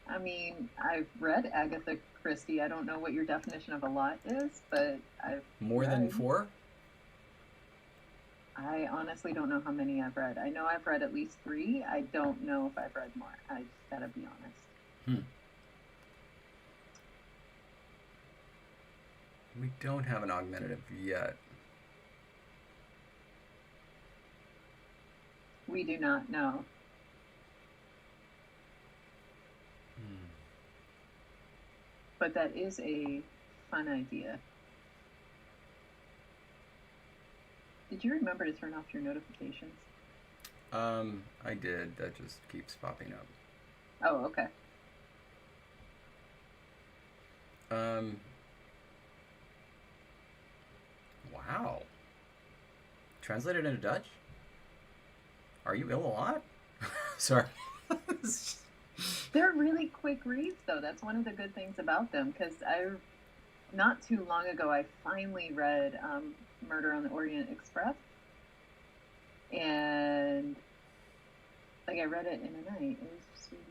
I mean, I've read Agatha Christie. I don't know what your definition of a lot is, but I've More read. than 4? I honestly don't know how many I've read. I know I've read at least 3. I don't know if I've read more. I just gotta be honest. We don't have an augmentative yet. We do not know. But that is a fun idea. Did you remember to turn off your notifications? I did. That just keeps popping up. Oh, okay. Wow. Translated into Dutch? Are you ill a lot? Sorry. They're really quick reads, though. That's one of the good things about them, because not too long ago, I finally read Murder on the Orient Express, and I read it in a night. It was just really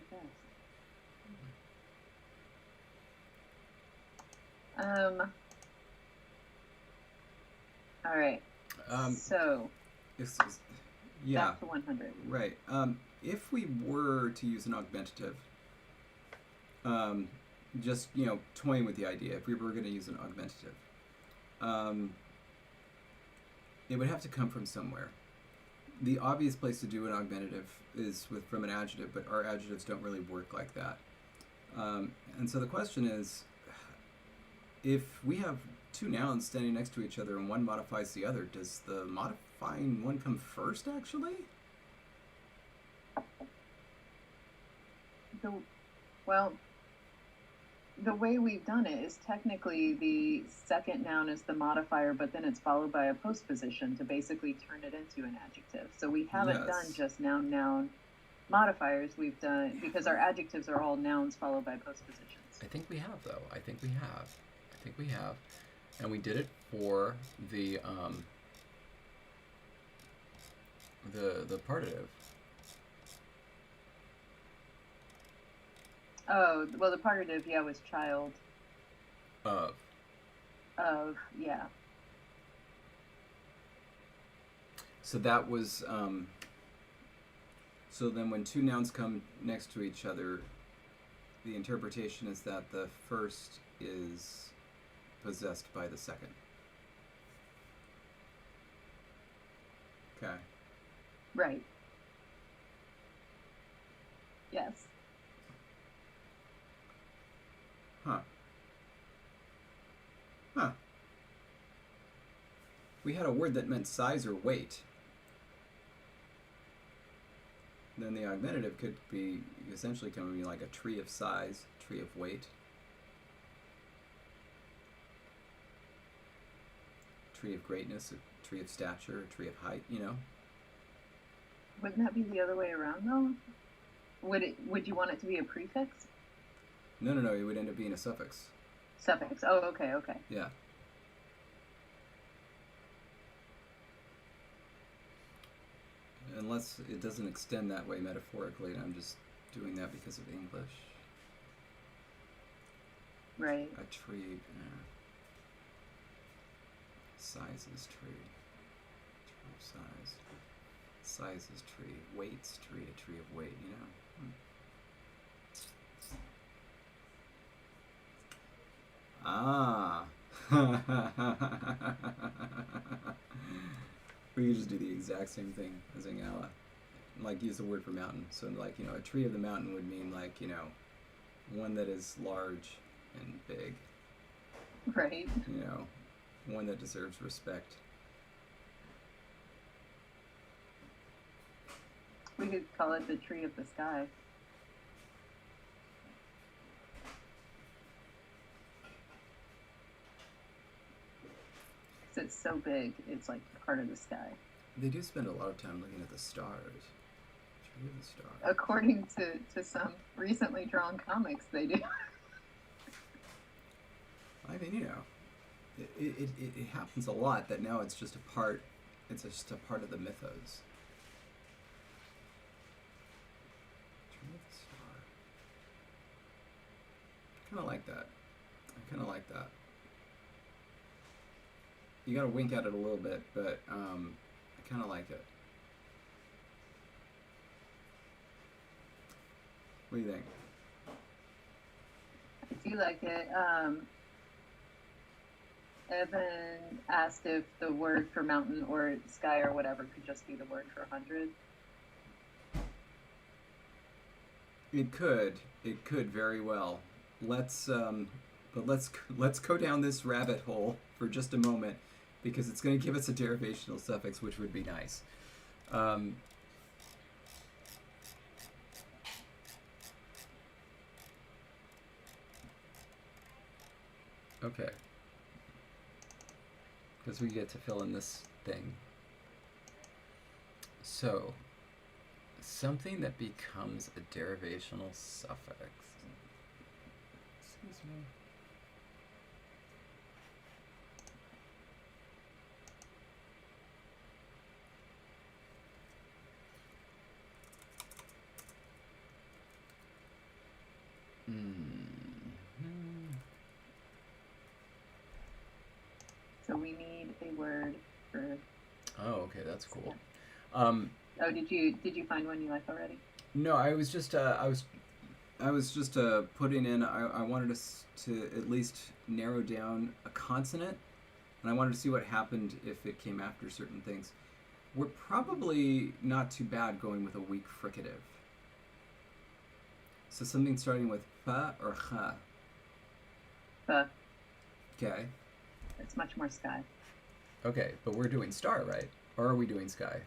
fast. All right. So yeah, back to 100. Right. If we were to use an augmentative, just toying with the idea, if we were going to use an augmentative, it would have to come from somewhere. The obvious place to do an augmentative is from an adjective, but our adjectives don't really work like that. And so the question is, if we have 2 nouns standing next to each other and one modifies the other, does the modifying one come first, actually? The way we've done it is technically the second noun is the modifier, but then it's followed by a postposition to basically turn it into an adjective. So we haven't done just noun modifiers. We've done, because our adjectives are all nouns followed by postpositions. I think we have, though. I think we have. And we did it for the partitive. Oh, well, the partitive, was child. Of, yeah. So that was, so then when 2 nouns come next to each other, the interpretation is that the first is possessed by the second. Okay. Right. Yes. Huh. We had a word that meant size or weight. Then the augmentative could be essentially coming like a tree of size, tree of weight. Tree of greatness, a tree of stature, a tree of height, Wouldn't that be the other way around, though? Would you want it to be a prefix? No, it would end up being a suffix. Suffix. Oh, okay. Yeah. Unless it doesn't extend that way metaphorically, and I'm just doing that because of English. Right. A tree. Sizes tree. Tree of size. Sizes tree. Weights tree. A tree of weight, you know. Ah. We could just do the exact same thing as Ingala. Like, use the word for mountain. So, like, you know, a tree of the mountain would mean, like, you know, one that is large and big. Right. You know, one that deserves respect. We could call it the tree of the sky. Because it's so big, it's like part of the sky. They do spend a lot of time looking at the stars. Tree of the stars. According to some recently drawn comics, they do. I mean, you know, it happens a lot that now it's just a part of the mythos. Tree of the star. I kind of like that. You gotta wink at it a little bit, but I kind of like it. What do you think? I do like it. Evan asked if the word for mountain or sky or whatever could just be the word for 100. It could very well. Let's go down this rabbit hole for just a moment, because it's going to give us a derivational suffix, which would be nice. Okay. Because we get to fill in this thing. So, something that becomes a derivational suffix. Excuse me. So we need a word for. Oh, okay, that's cool. Oh, did you find one you like already? No, I was just putting in. I wanted us to at least narrow down a consonant, and I wanted to see what happened if it came after certain things. We're probably not too bad going with a weak fricative. So something starting with fa or cha. Fa. Okay. It's much more sky. Okay, but we're doing star, right? Or are we doing sky?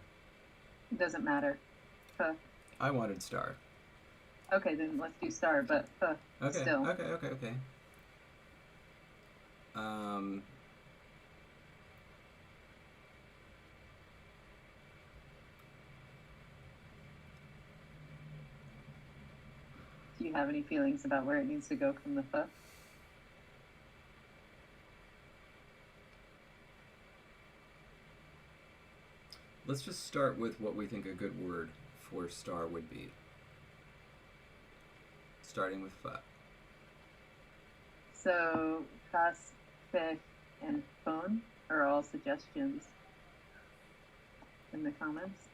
It doesn't matter. Fa. I wanted star. Okay, then let's do star, but fa. Okay. Still. Okay. Do you have any feelings about where it needs to go from the fa? Let's just start with what we think a good word for star would be. Starting with fa. So, fas, fe, and phone are all suggestions in the comments.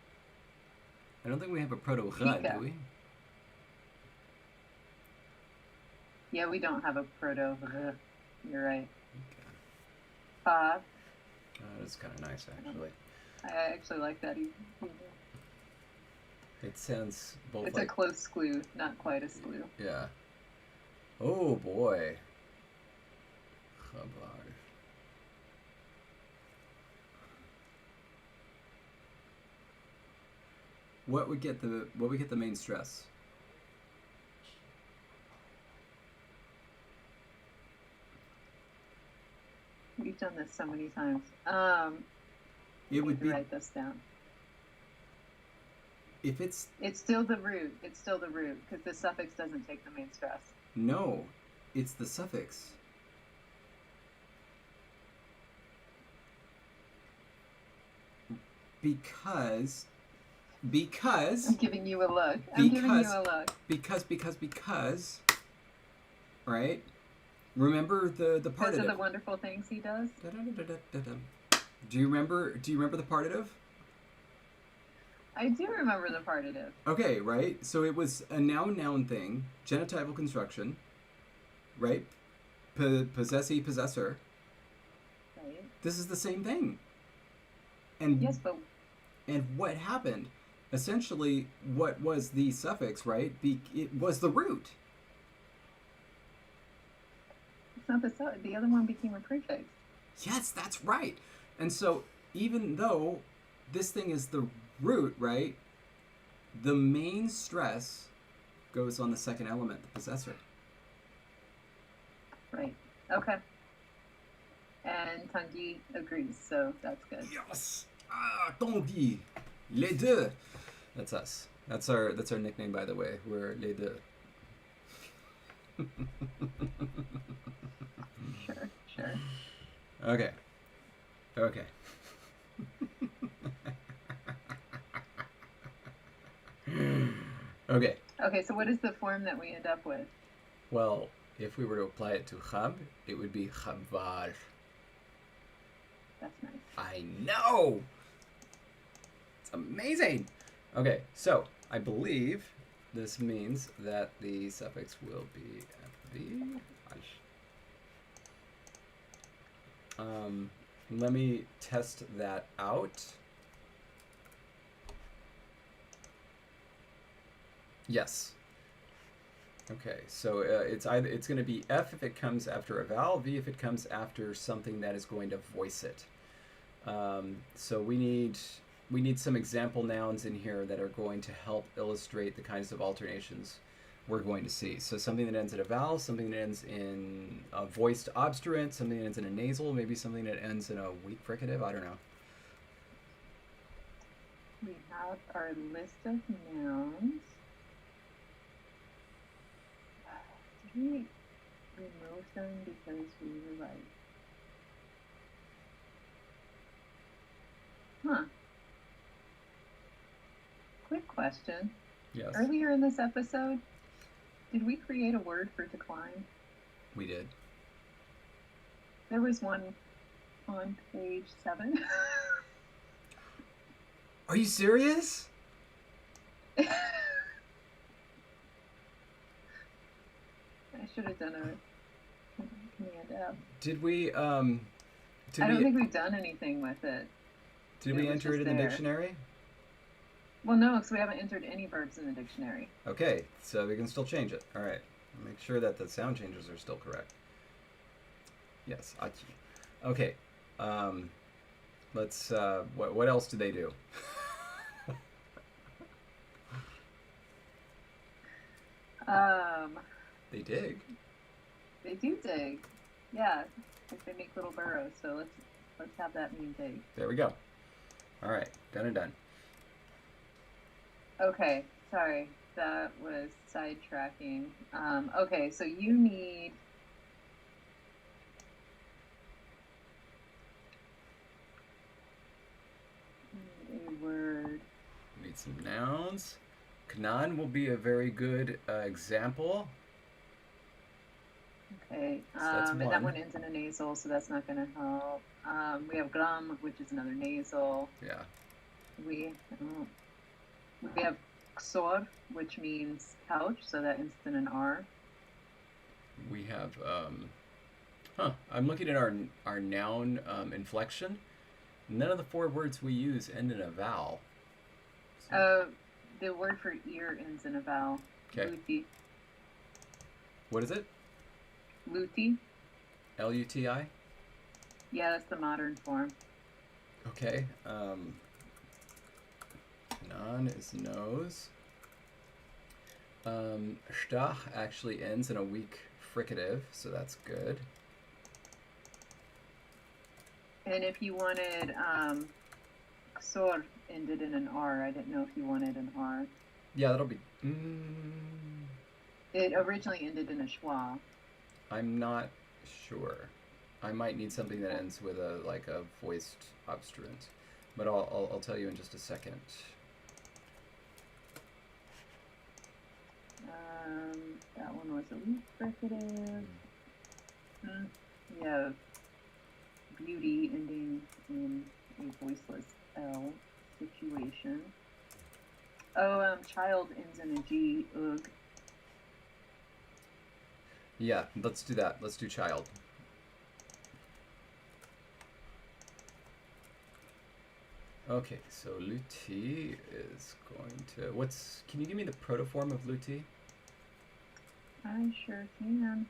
I don't think we have a proto-cha, do we? Yeah, we don't have a proto. You're right. Okay. Fa. That's kind of nice, actually. I actually like that. It sounds both It's like... a close skloo, not quite a skloo. Yeah. Oh, boy. Chabar. What would get the main stress? We've done this so many times. It would be write this down. if it's It's still the root. It's still the root because the suffix doesn't take the main stress. No, it's the suffix. Because I'm giving you a look. Because, right? Remember the partitive. Because of the wonderful things he does? Do you remember the partitive? I do remember the partitive. Okay, right? So it was a noun thing, genitival construction, right? Possessee, possessor. Right. This is the same thing. And yes, but... And what happened? Essentially, what was the suffix, right? It was the root. It's not the other one became a prefix. Yes, that's right. And so, even though this thing is the root, right? The main stress goes on the second element, the possessor. Right. Okay. And Tanguy agrees, so that's good. Yes. Ah, Tanguy. Les deux. That's us. That's our nickname, by the way. We're les deux. Sure. Okay. Okay, so what is the form that we end up with? Well, if we were to apply it to chab, it would be chabvar. That's nice. I know! It's amazing! Okay, so I believe this means that the suffix will be fv. Let me test that out. Yes. Okay, so it's going to be F if it comes after a vowel, V if it comes after something that is going to voice it. So we need some example nouns in here that are going to help illustrate the kinds of alternations we're going to see. So something that ends in a vowel, something that ends in a voiced obstruent, something that ends in a nasal, maybe something that ends in a weak fricative, I don't know. We have our list of nouns. Did we remove them because we were like... Huh. Quick question. Yes. Earlier in this episode, did we create a word for decline? We did. There was one on page 7. Are you serious? I should have done a command F. Did we I don't think we've done anything with it. Did we enter it in the dictionary? Well, no, because we haven't entered any verbs in the dictionary. Okay, so we can still change it. All right. Make sure that the sound changes are still correct. Yes, achi. Okay. Let's, what else do they do? They dig. They do dig. Yeah, like they make little burrows, so let's have that mean dig. There we go. All right, done and done. Okay, sorry, that was sidetracking. Okay, so you need a word. We need some nouns. Knan will be a very good example. Okay, So that's and that one ends in a nasal, so that's not going to help. We have gram, which is another nasal. Yeah. We have xor, which means couch, so that ends in an R. We have, I'm looking at our noun inflection. None of the 4 words we use end in a vowel. So. The word for ear ends in a vowel. Okay. Luti. What is it? Luti. L-U-T-I? Yeah, that's the modern form. Okay. Non is nose. Stach actually ends in a weak fricative, so that's good. And if you wanted xor ended in an R, I didn't know if you wanted an R. Yeah, that'll be... It originally ended in a schwa. I'm not sure. I might need something that ends with a voiced obstruent, but I'll tell you in just a second. That one was a weak fricative. We have beauty ending in a voiceless L situation. Oh, child ends in a G. Ugh. Yeah, let's do that. Let's do child. Okay, so Luti is going to... Can you give me the protoform of Luti? I sure can.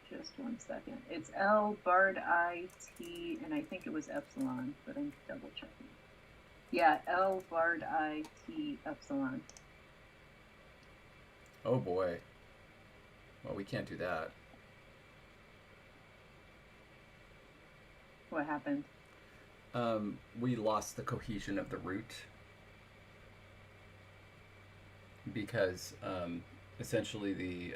Just one second. It's L, Bard I, T, and I think it was Epsilon, but I'm double checking. Yeah, L, Bard I, T, Epsilon. Oh boy. Well, we can't do that. What happened? We lost the cohesion of the root because essentially the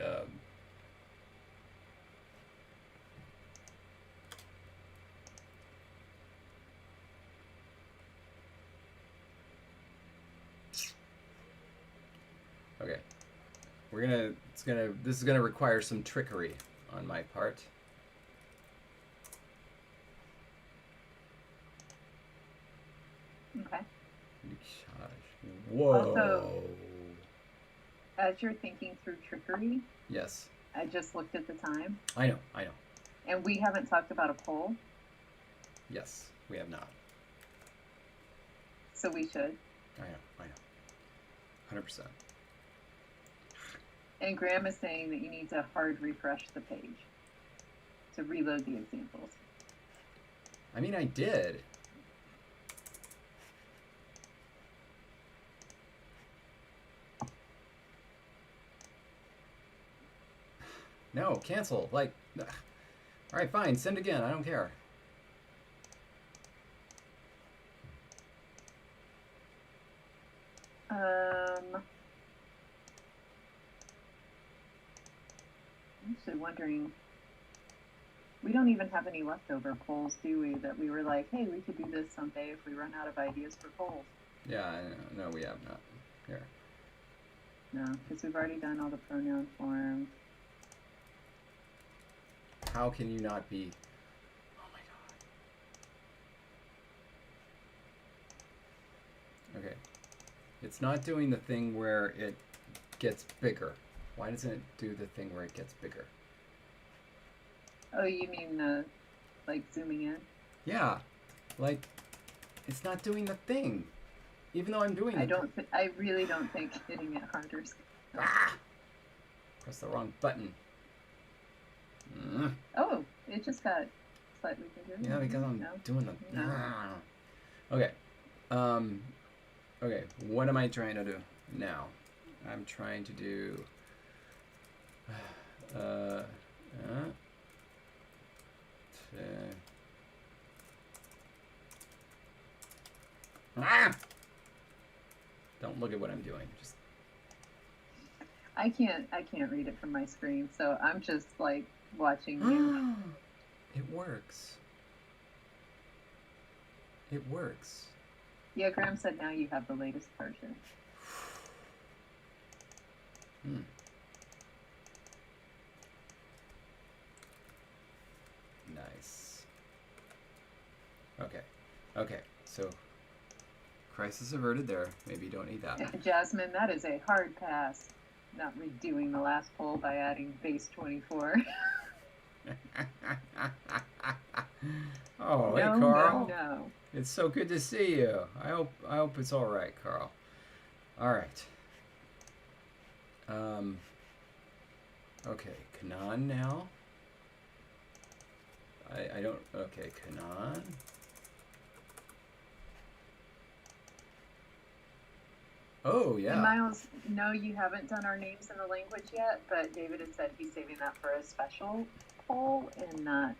okay, this is gonna require some trickery on my part. Okay. Whoa. Also, as you're thinking through trickery, yes, I just looked at the time. I know. And we haven't talked about a poll. Yes, we have not. So we should. I know. 100%. And Graham is saying that you need to hard refresh the page to reload the examples. I mean, I did. No, cancel. Like, all right, fine. Send again. I don't care. I'm actually wondering, we don't even have any leftover polls, do we? That we were like, hey, we could do this someday if we run out of ideas for polls. Yeah, I know. No, we have not. Here. No, because we've already done all the pronoun forms. How can you not be? Oh my god. Okay. It's not doing the thing where it gets bigger. Why doesn't it do the thing where it gets bigger? Oh, you mean like zooming in? Yeah. Like, it's not doing the thing. Even though I'm doing it. I really don't think hitting it harder is good. Ah! Press the wrong button. Oh, it just got slightly bigger. Yeah, because I'm doing the... No. Okay. Okay, what am I trying to do now? I'm trying to do... Don't look at what I'm doing. Just... I can't read it from my screen, so I'm just like watching you. It works. It works. Yeah, Graham said now you have the latest version. Nice. Okay, so crisis averted there. Maybe you don't need that. Jasmine, that is a hard pass. Not redoing the last poll by adding base 24. Oh, no, hey Carl. No. It's so good to see you. I hope it's all right, Carl. All right. Okay, Kanan now. I don't. Okay, Kanan. Oh yeah. And Miles, no, you haven't done our names in the language yet, but David has said he's saving that for a special poll and not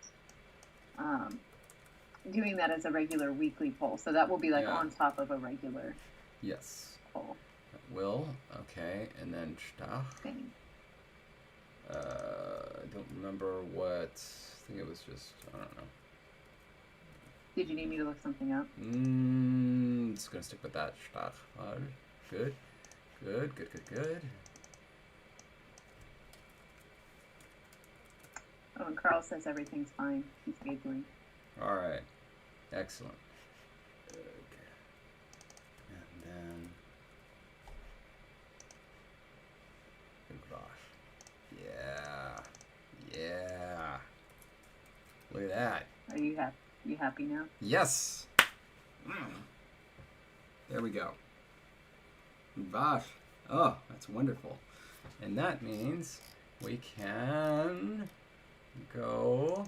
doing that as a regular weekly poll. So that will be like on top of a regular yes poll. Will. Okay, and then Stach. Thing. I don't remember what. I think it was just, I don't know. Did you need me to look something up? Just gonna stick with that. Stach. Good. Good. Oh, and Carl says everything's fine. He's giggling. All right. Excellent. Okay. And then. Good gosh. Yeah. Look at that. Are you happy? You happy now? Yes. There we go. Gosh. Oh, that's wonderful. And that means we can go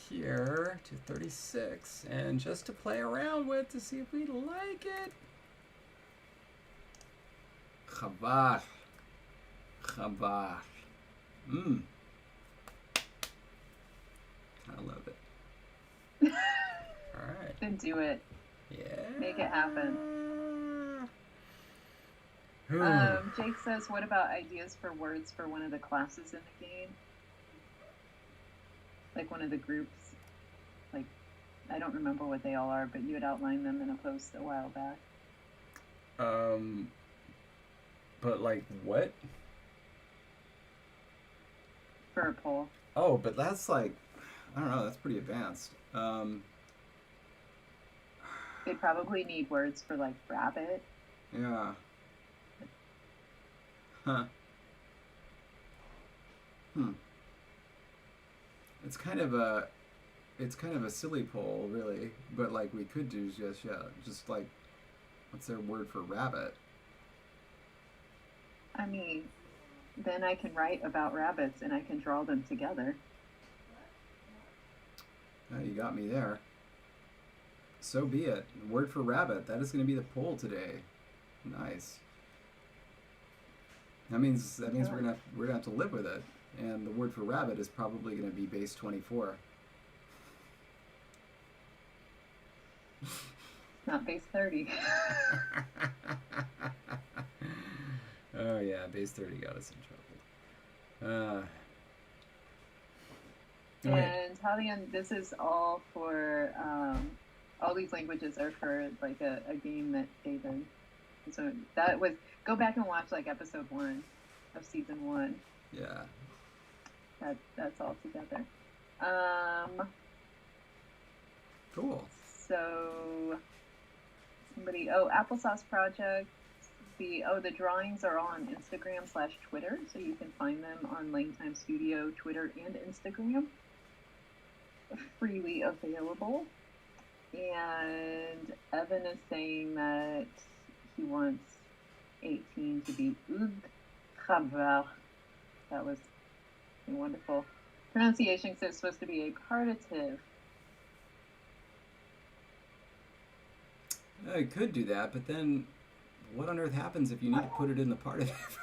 here to 36 and just to play around with to see if we like it. Chavash. I love it. All right. Then do it. Yeah. Make it happen. Jake says, what about ideas for words for one of the classes in the game? Like one of the groups. Like, I don't remember what they all are, but you had outlined them in a post a while back. But like what? For a poll. Oh, but that's like, I don't know, that's pretty advanced. They probably need words for like rabbit. Yeah. Huh. It's kind of a silly poll, really. But like we could do just like, what's their word for rabbit? I mean, then I can write about rabbits and I can draw them together. Oh, you got me there. So be it. Word for rabbit. That is going to be the poll today. Nice. That means we're gonna have to live with it. And the word for rabbit is probably going to be base 24. Not base 30. Oh yeah, base 30 got us in trouble. And Talian, this is all for all these languages are for like a game that David. So that was, go back and watch like episode 1 of season 1. Yeah. That's all together. Cool. So somebody, Applesauce Project. The drawings are on Instagram/Twitter, so you can find them on LangTime Studio, Twitter, and Instagram. Freely available. And Evan is saying that he wants 18 to be Ud Chavar. That was a wonderful pronunciation because it's supposed to be a partitive. I could do that, but then what on earth happens if you need to put it in the partitive?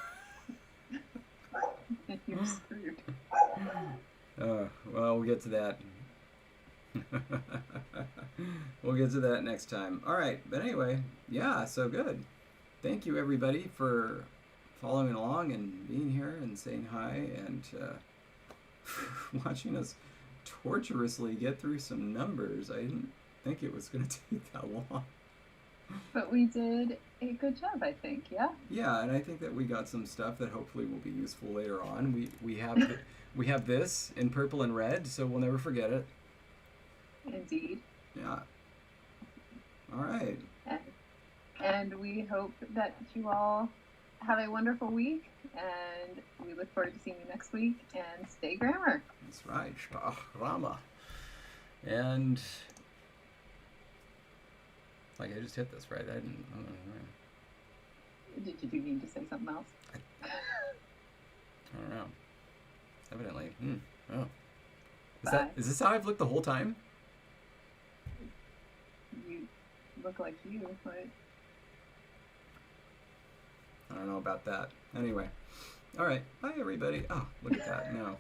You're screwed. Well, we'll get to that. We'll get to that next time. All right, but anyway, yeah, so good. Thank you, everybody, for following along and being here and saying hi and watching us torturously get through some numbers. I didn't think it was going to take that long. But we did a good job, I think, yeah? Yeah, and I think that we got some stuff that hopefully will be useful later on. We have this in purple and red, so we'll never forget it. Indeed. Yeah. All right. And we hope that you all have a wonderful week, and we look forward to seeing you next week, and stay grammar. That's right. Rama. And like I just hit this, right? I don't know. Did you need to say something else? I don't know. Evidently. Oh. Is this how I've looked the whole time? You look like you, but I don't know about that. Anyway. All right. Bye, everybody. Oh, look at that. No.